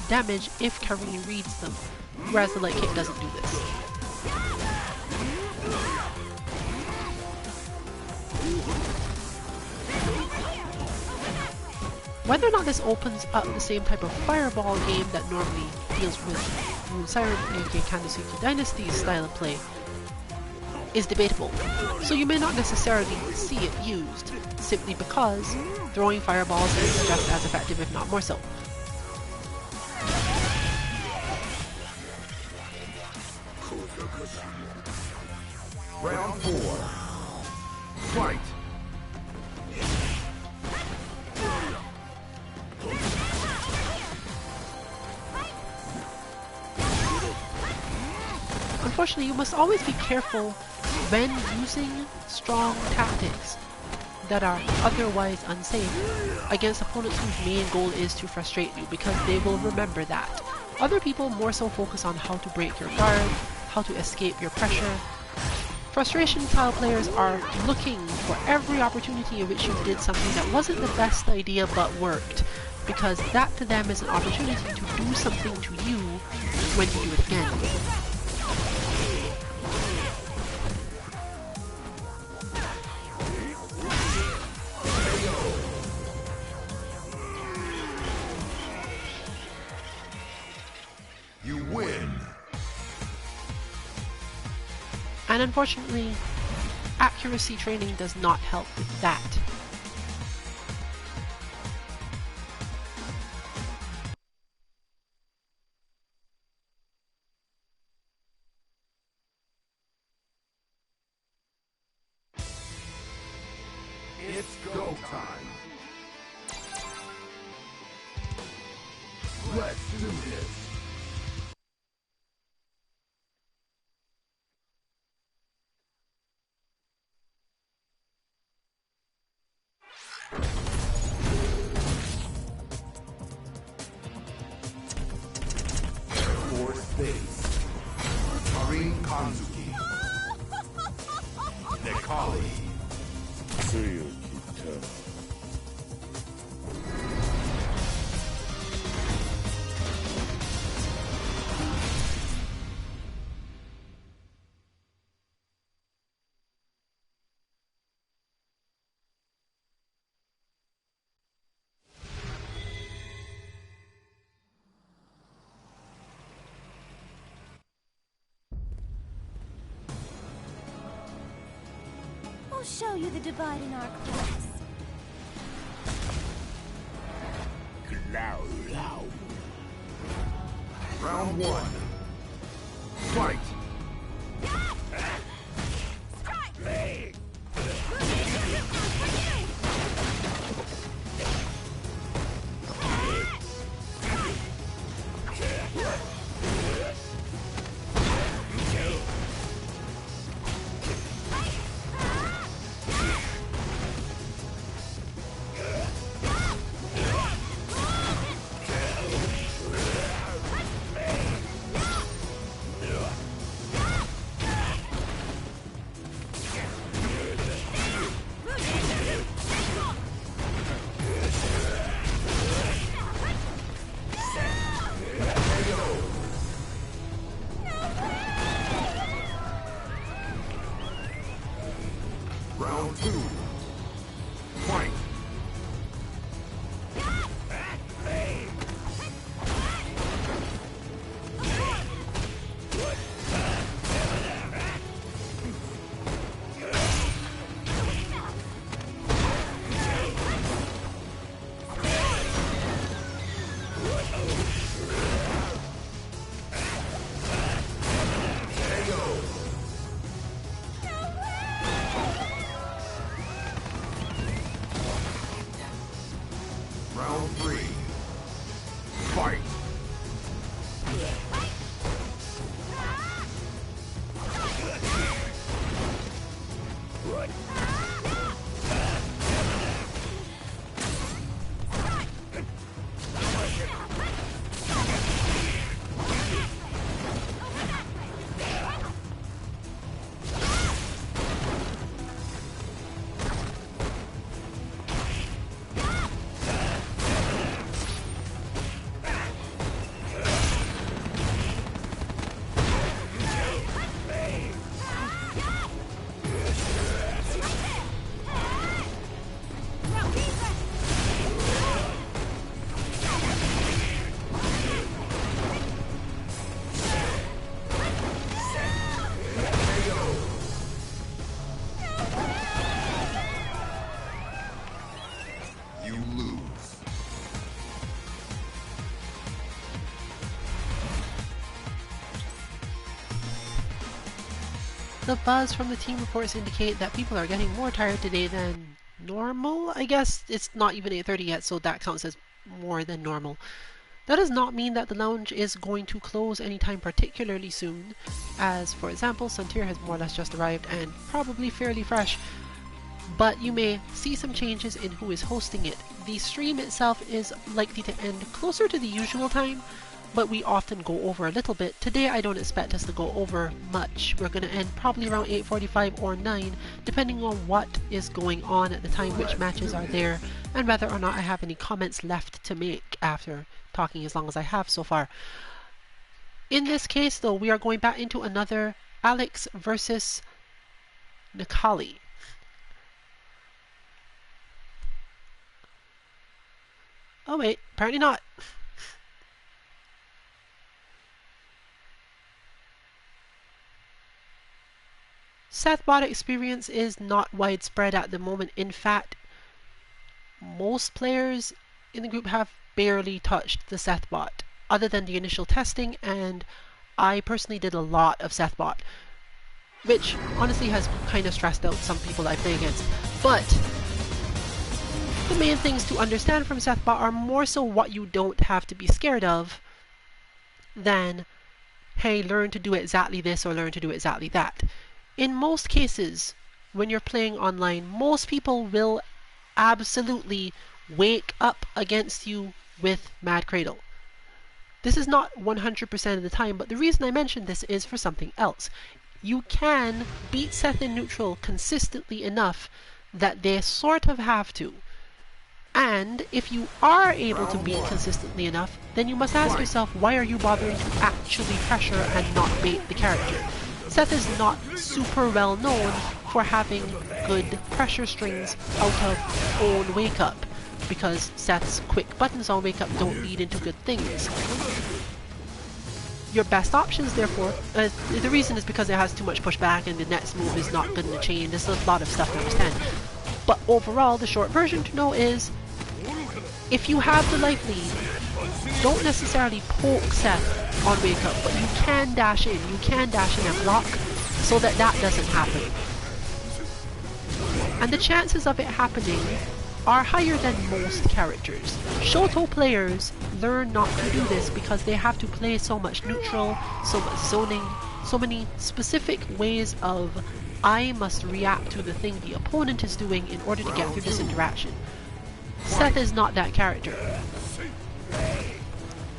damage if Karin reads them, whereas the light kick doesn't do this. Whether or not this opens up the same type of fireball game that normally deals with Rune Siren aka Kandasuki Dynasty's style of play is debatable, so you may not necessarily see it used, simply because throwing fireballs is just as effective if not more so. Round 4. Fight! Unfortunately, you must always be careful when using strong tactics that are otherwise unsafe against opponents whose main goal is to frustrate you, because they will remember that. Other people more so focus on how to break your guard, how to escape your pressure. Frustration style players are looking for every opportunity in which you did something that wasn't the best idea but worked, because that to them is an opportunity to do something to you when you do it again. You win! And unfortunately, accuracy training does not help with that. It's go time! Let's do this! For space, Harin Kanzuki, Nekali, 強きた I'll show you the divide in our class. Round 1. Fight! Round 2. Fight! The buzz from the team reports indicate that people are getting more tired today than normal. I guess it's not even 8:30 yet, so that counts as more than normal. That does not mean that the lounge is going to close anytime particularly soon, as for example, Suntier has more or less just arrived and probably fairly fresh. But you may see some changes in who is hosting it. The stream itself is likely to end closer to the usual time, but we often go over a little bit. Today I don't expect us to go over much. We're going to end probably around 8:45 or 9, depending on what is going on at the time, which matches are there, and whether or not I have any comments left to make after talking as long as I have so far. In this case though, we are going back into another Alex versus Necalli. Oh wait, apparently not. Seth bot experience is not widespread at the moment. In fact, most players in the group have barely touched the Seth bot, other than the initial testing, and I personally did a lot of Seth bot, which honestly has kind of stressed out some people I play against. But the main things to understand from Seth bot are more so what you don't have to be scared of than, hey, learn to do exactly this or learn to do exactly that. In most cases, when you're playing online, most people will absolutely wake up against you with Mad Cradle. This is not 100% of the time, but the reason I mention this is for something else. You can beat Seth in neutral consistently enough that they sort of have to. And if you are able to beat consistently enough, then you must ask yourself, why are you bothering to actually pressure and not bait the character? Seth is not super well known for having good pressure strings out of own wake up, because Seth's quick buttons on wake up don't lead into good things. Your best options, therefore, the reason is because it has too much pushback and the next move is not good in the chain. There's a lot of stuff to understand. But overall, the short version to know is, if you have the life lead, don't necessarily poke Seth on wake up, but you can dash in. You can dash in and block so that that doesn't happen. And the chances of it happening are higher than most characters. Shoto players learn not to do this because they have to play so much neutral, so much zoning, so many specific ways of I must react to the thing the opponent is doing in order to get through this interaction. Seth is not that character.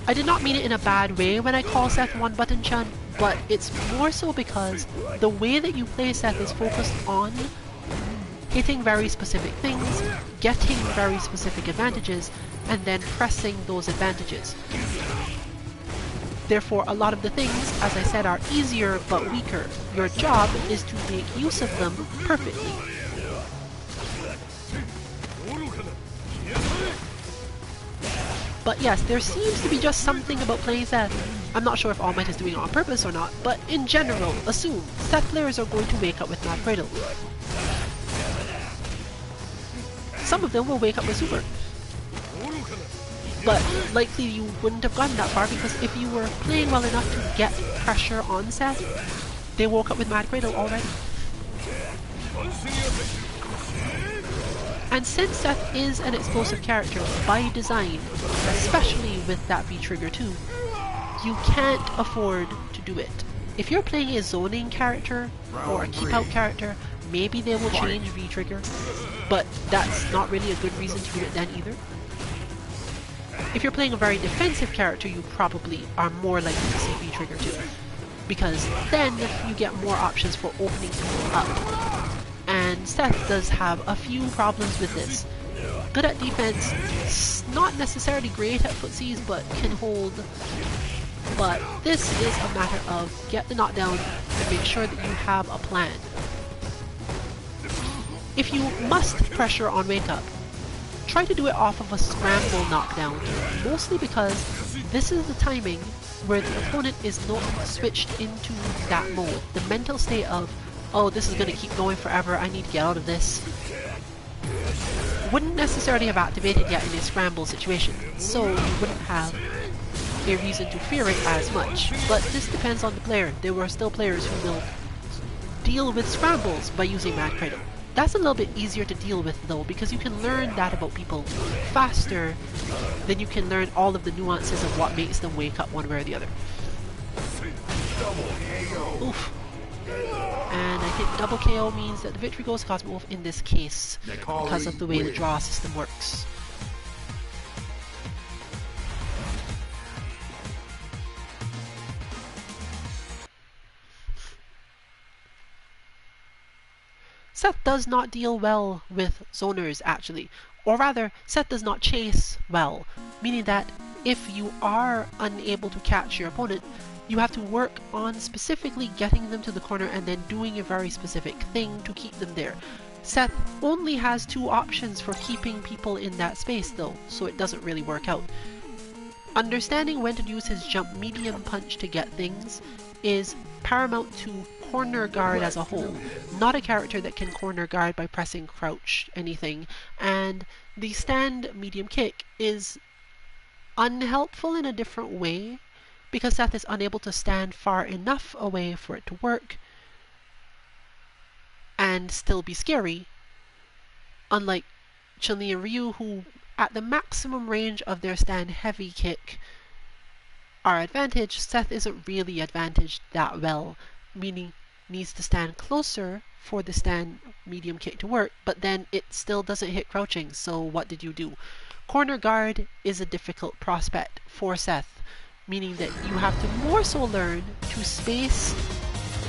I did not mean it in a bad way when I call Seth one button Chun, but it's more so because the way that you play Seth is focused on hitting very specific things, getting very specific advantages, and then pressing those advantages. Therefore, a lot of the things, as I said, are easier but weaker. Your job is to make use of them perfectly. But yes, there seems to be just something about playing Seth. I'm not sure if All Might is doing it on purpose or not, but in general, assume Seth players are going to wake up with Mad Cradle. Some of them will wake up with Super. But likely you wouldn't have gotten that far because if you were playing well enough to get pressure on Seth, they woke up with Mad Cradle already. And since Seth is an explosive character by design, especially with that V-trigger too, you can't afford to do it. If you're playing a zoning character or a keep out character, maybe they will change V-trigger, but that's not really a good reason to do it then either. If you're playing a very defensive character, you probably are more likely to see V-trigger too, because then you get more options for opening people up. And Seth does have a few problems with this. Good at defense, not necessarily great at footsies, but can hold. But this is a matter of get the knockdown and make sure that you have a plan. If you must pressure on wake up, try to do it off of a scramble knockdown, mostly because this is the timing where the opponent is not switched into that mode. The mental state of, oh, this is going to keep going forever, I need to get out of this, wouldn't necessarily have activated yet in a scramble situation, so you wouldn't have a reason to fear it as much. But this depends on the player. There were still players who will deal with scrambles by using Mad Cradle. That's a little bit easier to deal with though, because you can learn that about people faster than you can learn all of the nuances of what makes them wake up one way or the other. Oof. And I think double KO means that the victory goes to Cosmic Wolf in this case, because of the way the draw system works. Seth does not deal well with zoners actually, or rather Seth does not chase well, meaning that if you are unable to catch your opponent, you have to work on specifically getting them to the corner and then doing a very specific thing to keep them there. Seth only has two options for keeping people in that space though, so it doesn't really work out. Understanding when to use his jump medium punch to get things is paramount to corner guard as a whole. Not a character that can corner guard by pressing crouch anything, and the stand medium kick is unhelpful in a different way because Seth is unable to stand far enough away for it to work and still be scary, unlike Chun-Li and Ryu, who at the maximum range of their stand heavy kick are advantaged. Seth isn't really advantaged that well, meaning needs to stand closer for the stand medium kick to work, but then it still doesn't hit crouching, so what did you do? Corner guard is a difficult prospect for Seth, meaning that you have to more so learn to space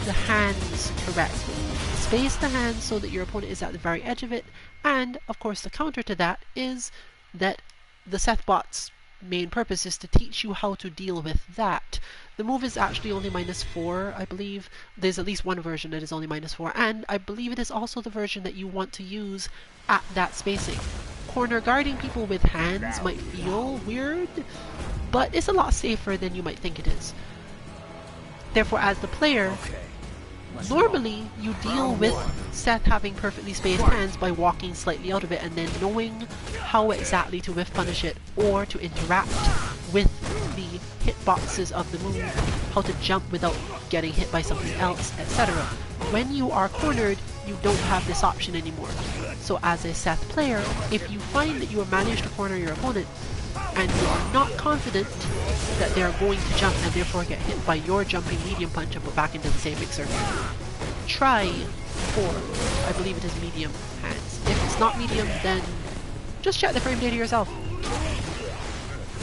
the hands correctly. Space the hands so that your opponent is at the very edge of it, and of course the counter to that is that the Seth bot's main purpose is to teach you how to deal with that. The move is actually only -4, I believe. There's at least one version that is only -4, and I believe it is also the version that you want to use at that spacing. Corner guarding people with hands might feel weird, but it's a lot safer than you might think it is. Therefore, as the player, normally you deal with Seth having perfectly spaced hands by walking slightly out of it and then knowing how exactly to whiff punish it or to interact with the hitboxes of the move, how to jump without getting hit by something else, etc. When you are cornered, you don't have this option anymore. So as a Seth player, if you find that you have managed to corner your opponent and you are not confident that they are going to jump and therefore get hit by your jumping medium punch and put back into the same mixer, try for, I believe it is medium hands. If it's not medium, then just check the frame data yourself.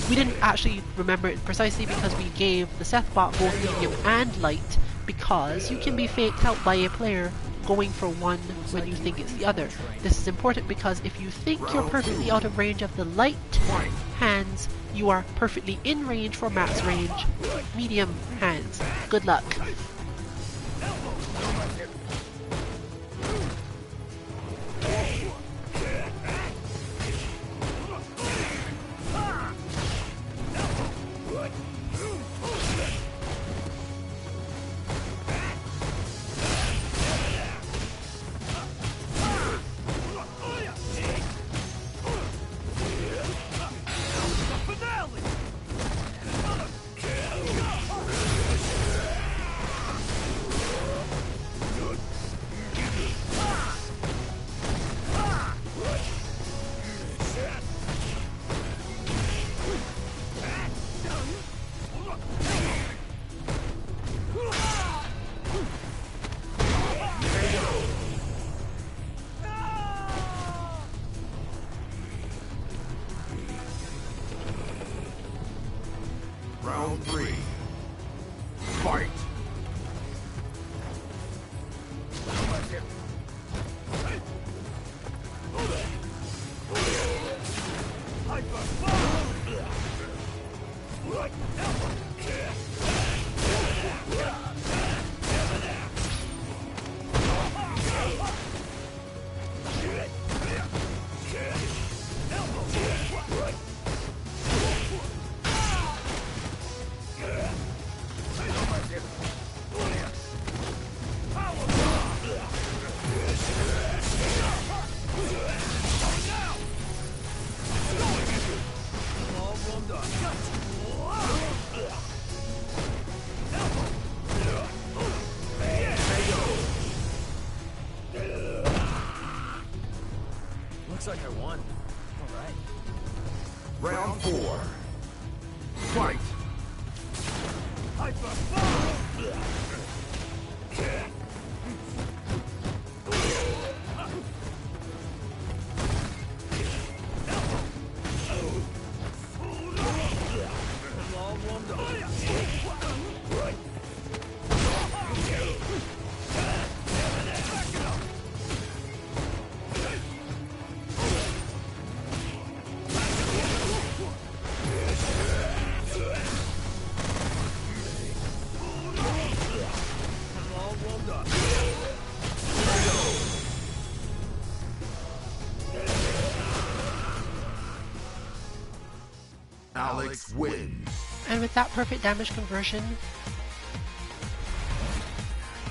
We didn't actually remember it precisely because we gave the Seth bot both medium and light, because you can be faked out by a player going for one when you think it's the other. This is important because if you think you're perfectly out of range of the light hands, you are perfectly in range for max range medium hands. Good luck. Looks like I won. Alright. Round 4. Fight! Alex wins. And with that perfect damage conversion,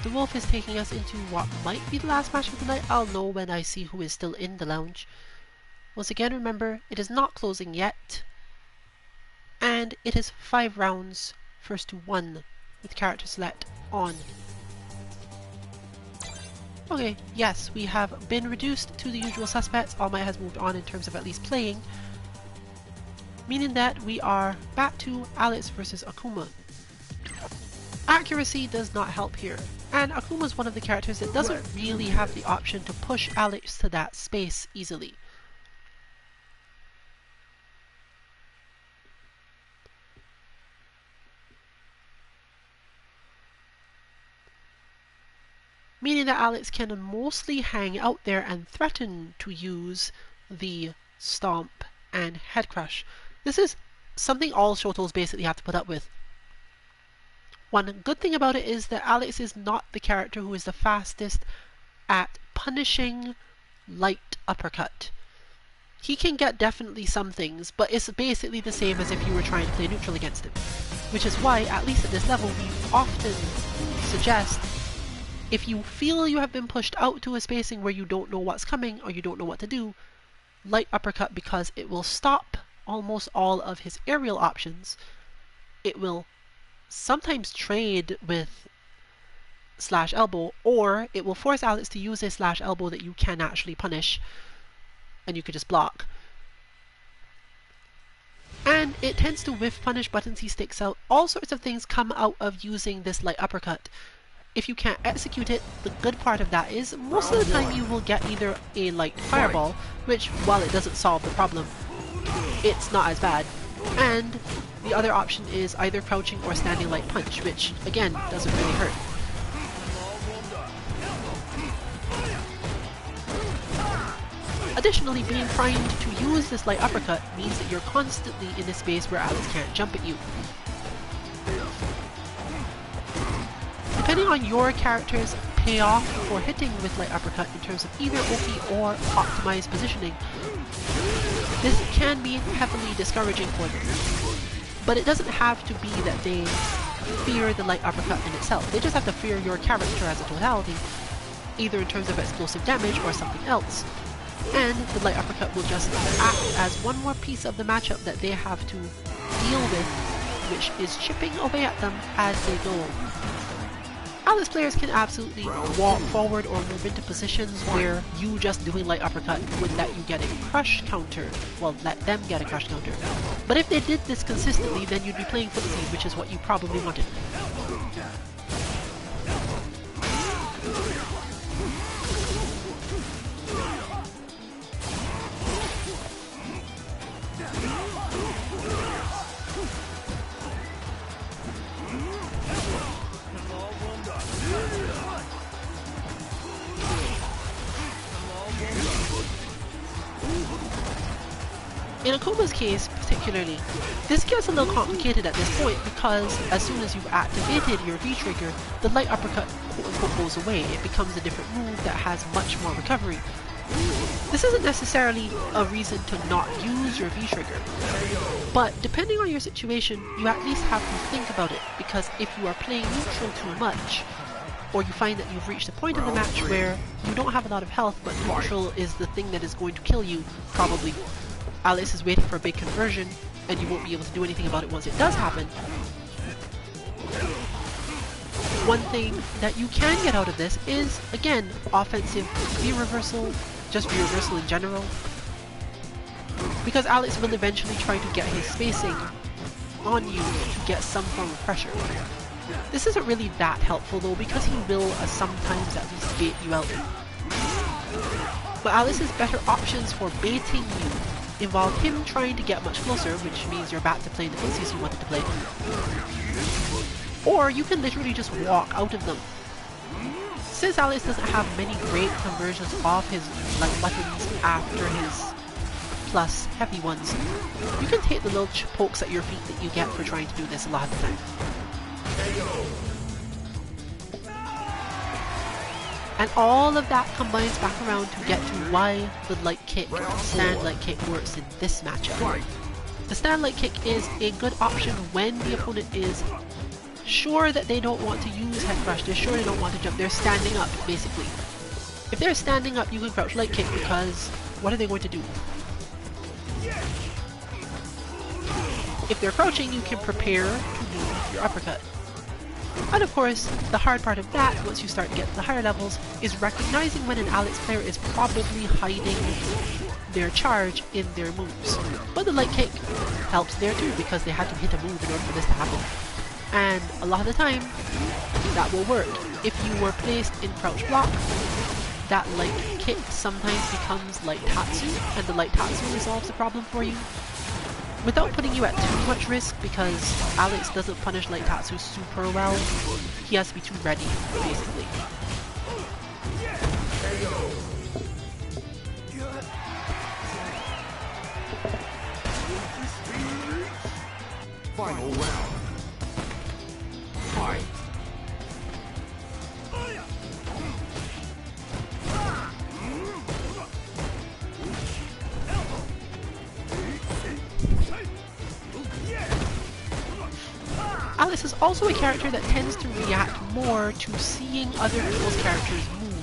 the Wolf is taking us into what might be the last match of the night. I'll know when I see who is still in the lounge. Once again, remember, it is not closing yet. And it is 5 rounds, first to 1, with character select on. Okay, yes, we have been reduced to the usual suspects. All Might has moved on in terms of at least playing, meaning that we are back to Alex versus Akuma. Accuracy does not help here, and Akuma is one of the characters that doesn't really have the option to push Alex to that space easily. Meaning that Alex can mostly hang out there and threaten to use the Stomp and Head Crush. This is something all Shotos basically have to put up with. One good thing about it is that Alex is not the character who is the fastest at punishing light uppercut. He can get definitely some things, but it's basically the same as if you were trying to play neutral against him. Which is why, at least at this level, we often suggest, if you feel you have been pushed out to a spacing where you don't know what's coming or you don't know what to do, light uppercut, because it will stop almost all of his aerial options. It will sometimes trade with slash elbow, or it will force Alex to use a slash elbow that you can actually punish and you could just block. And it tends to whiff punish, buttons he sticks out. All sorts of things come out of using this light uppercut. If you can't execute it, the good part of that is most of the time you will get either a light fireball, which, while it doesn't solve the problem, it's not as bad, and the other option is either crouching or standing light punch, which again doesn't really hurt. Additionally, being primed to use this light uppercut means that you're constantly in a space where Alex can't jump at you. Depending on your character's payoff for hitting with light uppercut in terms of either OP or optimized positioning, this can be heavily discouraging for them. But it doesn't have to be that they fear the light uppercut in itself. They just have to fear your character as a totality, either in terms of explosive damage or something else. And the light uppercut will just act as one more piece of the matchup that they have to deal with, which is chipping away at them as they go. Alex players can absolutely walk forward or move into positions where you just doing light uppercut would let you get a crush counter, well, let them get a crush counter. But if they did this consistently, then you'd be playing footsie, which is what you probably wanted. In Akuma's case, particularly, this gets a little complicated at this point because as soon as you've activated your V-trigger, the light uppercut quote-unquote goes away. It becomes a different move that has much more recovery. This isn't necessarily a reason to not use your V-trigger, but depending on your situation, you at least have to think about it, because if you are playing neutral too much, or you find that you've reached a point in the match where you don't have a lot of health, but neutral is the thing that is going to kill you, probably. Alex is waiting for a big conversion, and you won't be able to do anything about it once it does happen. One thing that you can get out of this is, again, offensive V-reversal, just V-reversal in general, because Alex will eventually try to get his spacing on you to get some form of pressure. This isn't really that helpful though, because he will sometimes at least bait you out. But Alex's better options for baiting you involve him trying to get much closer, which means you're back to playing the footsies you wanted to play. Or you can literally just walk out of them. Since Alex doesn't have many great conversions of his light buttons after his plus heavy ones, you can take the little pokes at your feet that you get for trying to do this a lot of the time. And all of that combines back around to get to why the light kick, stand light kick, works in this matchup. The stand light kick is a good option when the opponent is sure that they don't want to use head crush, they're sure they don't want to jump, they're standing up basically. If they're standing up, you can crouch light kick because what are they going to do? If they're crouching, you can prepare to do your uppercut. And of course, the hard part of that, once you start to get to the higher levels, is recognizing when an Alex player is probably hiding their charge in their moves. But the light kick helps there too, because they had to hit a move in order for this to happen. And a lot of the time, that will work. If you were placed in crouch block, that light kick sometimes becomes light tatsu, and the light tatsu resolves the problem for you. Without putting you at too much risk, because Alex doesn't punish light tatsu super well, he has to be too ready, basically. Final round. Fight. Alex is also a character that tends to react more to seeing other people's characters move.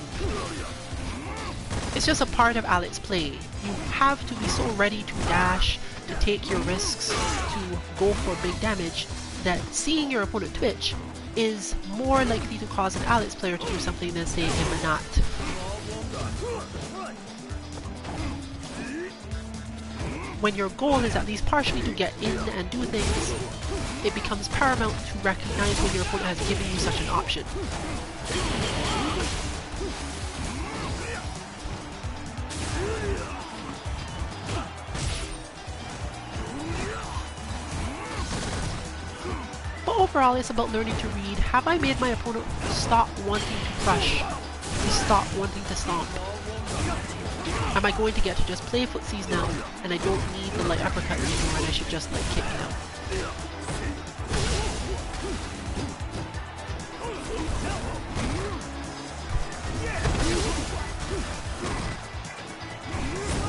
It's just a part of Alex play. You have to be so ready to dash, to take your risks, to go for big damage, that seeing your opponent twitch is more likely to cause an Alex player to do something than say a Menat. When your goal is at least partially to get in and do things, it becomes paramount to recognize when your opponent has given you such an option. But overall, it's about learning to read. Have I made my opponent stop wanting to crush, to stop wanting to stomp? Am I going to get to just play footsies now, and I don't need the light uppercut anymore, and I should just like kick now?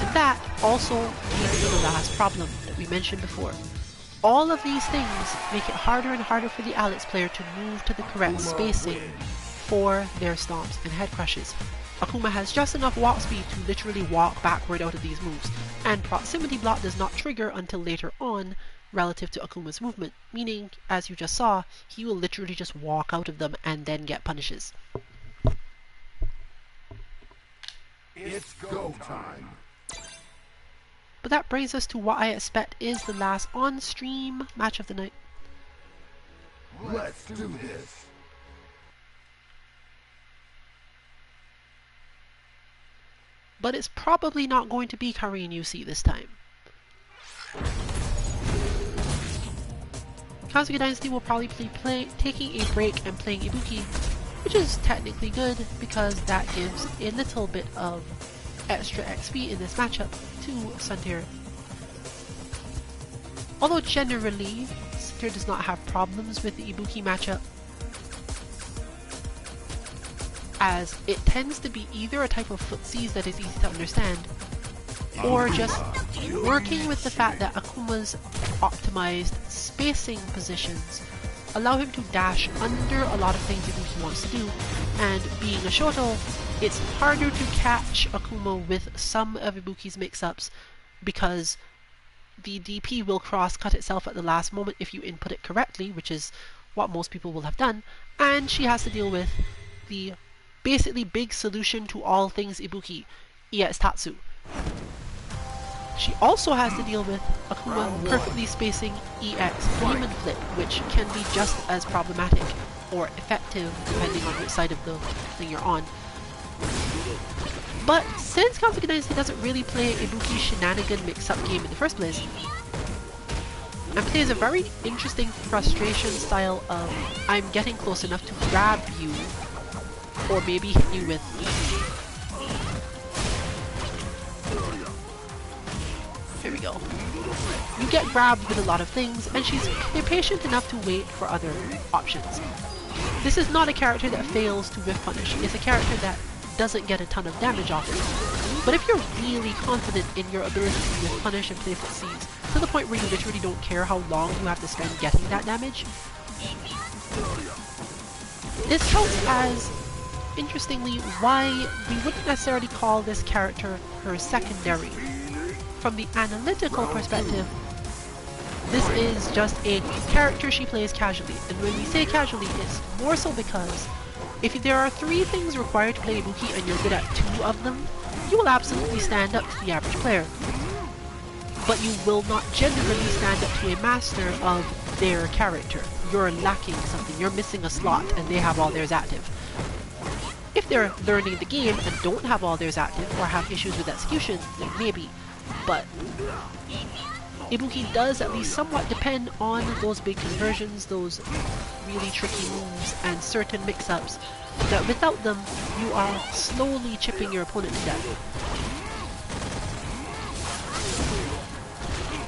And that also leads to the last problem that we mentioned before. All of these things make it harder and harder for the Alex player to move to the correct spacing for their stomps and head crushes. Akuma has just enough walk speed to literally walk backward out of these moves, and proximity block does not trigger until later on relative to Akuma's movement, meaning, as you just saw, he will literally just walk out of them and then get punishes. It's go time. But that brings us to what I expect is the last on-stream match of the night. Let's do this. But it's probably not going to be Karin UC this time. Kazuya Dynasty will probably be taking a break and playing Ibuki, which is technically good because that gives a little bit of extra XP in this matchup to Suntear. Although generally, Suntear does not have problems with the Ibuki matchup, as it tends to be either a type of footsies that is easy to understand, or just working with the fact that Akuma's optimized spacing positions allow him to dash under a lot of things Ibuki wants to do, and being a Shoto, it's harder to catch Akuma with some of Ibuki's mix-ups because the DP will cross-cut itself at the last moment if you input it correctly, which is what most people will have done, and she has to deal with the basically big solution to all things Ibuki, EX Tatsu. She also has to deal with Akuma perfectly spacing EX Demon Flip, which can be just as problematic or effective depending on which side of the thing you're on. But since Conflict Dynasty doesn't really play Ibuki's shenanigan mix-up game in the first place, and plays a very interesting frustration style of I'm getting close enough to grab you, or maybe hit you with... Here we go. You get grabbed with a lot of things, and she's patient enough to wait for other options. This is not a character that fails to whiff punish, it's a character that doesn't get a ton of damage off it. But if you're really confident in your ability to whiff punish and play footsies, to the point where you literally don't care how long you have to spend getting that damage, this counts as, interestingly, why we wouldn't necessarily call this character her secondary. From the analytical perspective, this is just a character she plays casually, and when we say casually, it's more so because if there are 3 things required to play Ibuki and you're good at 2 of them, you will absolutely stand up to the average player. But you will not genuinely stand up to a master of their character. You're lacking something, you're missing a slot, and they have all theirs active. If they're learning the game and don't have all theirs active, or have issues with execution, then maybe. But Ibuki does at least somewhat depend on those big conversions, those really tricky moves, and certain mix-ups that without them, you are slowly chipping your opponent to death.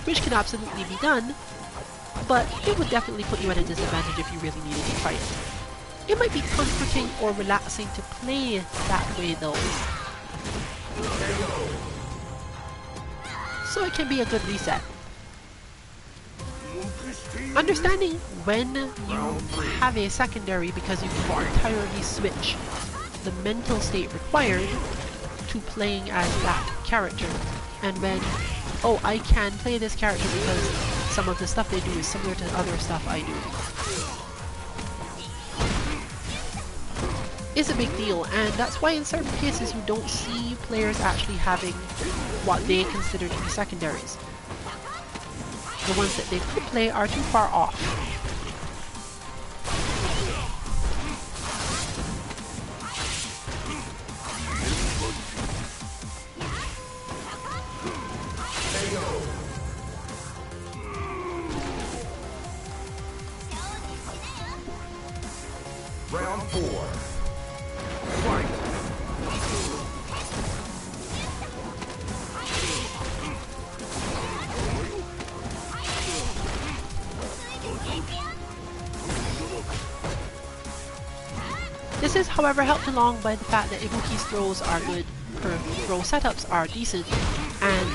Which can absolutely be done, but it would definitely put you at a disadvantage if you really needed to try it. It might be comforting or relaxing to play that way though. So it can be a good reset. Understanding when you have a secondary because you can entirely switch the mental state required to playing as that character, and when, oh, I can play this character because some of the stuff they do is similar to other stuff I do, is a big deal, and that's why in certain cases you don't see players actually having what they consider to be secondaries. The ones that they could play are too far off. Round 4. Fight! This is, however, helped along by the fact that Ibuki's throws are good, her throw setups are decent, and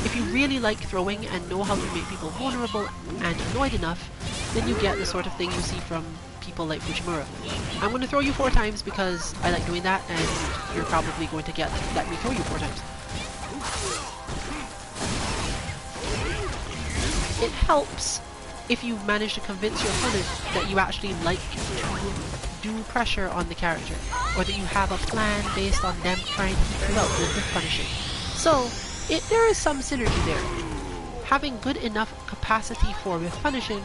if you really like throwing and know how to make people vulnerable and annoyed enough, then you get the sort of thing you see from people like Fujimura. I'm going to throw you 4 times because I like doing that, and you're probably going to let me throw you 4 times. It helps if you manage to convince your opponent that you actually like to do pressure on the character, or that you have a plan based on them trying to keep you out with punishing. So, there is some synergy there. Having good enough capacity for with punishing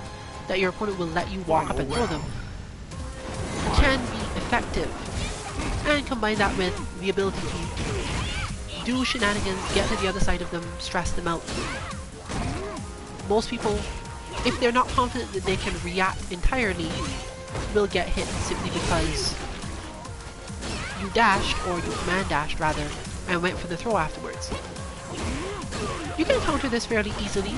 that your opponent will let you walk up and throw them can be effective. And combine that with the ability to do shenanigans, get to the other side of them, stress them out. Most people, if they're not confident that they can react entirely, will get hit simply because you dashed, or you command dashed rather, and went for the throw afterwards. You can counter this fairly easily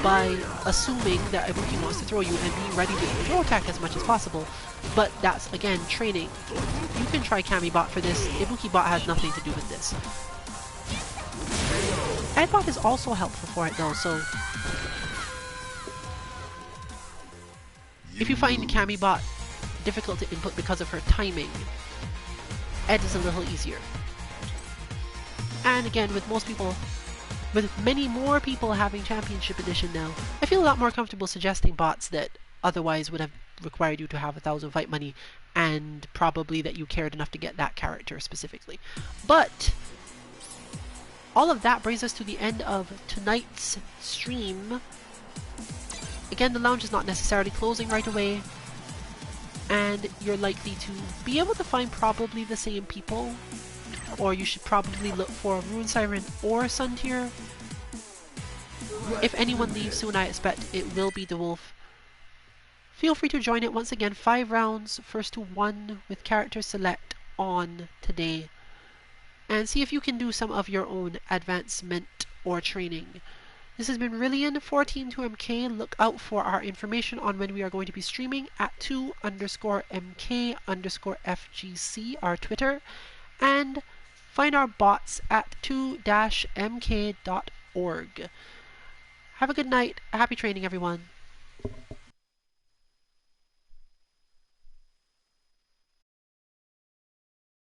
by assuming that Ibuki wants to throw you and being ready with the throw attack as much as possible, but that's again training. You can try Kamibot for this. Ibuki bot has nothing to do with this. Edbot is also helpful for it though, so if you find Kamibot difficult to input because of her timing, Ed is a little easier. And again, with most people, with many more people having Championship Edition now, I feel a lot more comfortable suggesting bots that otherwise would have required you to have 1,000 fight money, and probably that you cared enough to get that character specifically. But all of that brings us to the end of tonight's stream. Again, the lounge is not necessarily closing right away, and you're likely to be able to find probably the same people, or you should probably look for Rune Siren or Suntier. If anyone leaves soon, I expect it will be the Wolf. Feel free to join it. Once again, 5 rounds, first to 1 with character select on today. And see if you can do some of your own advancement or training. This has been Rillian for Team2MK. Look out for our information on when we are going to be streaming at 2_MK_FGC, our Twitter, and find our bots at 2-mk.org. Have a good night. Happy training, everyone.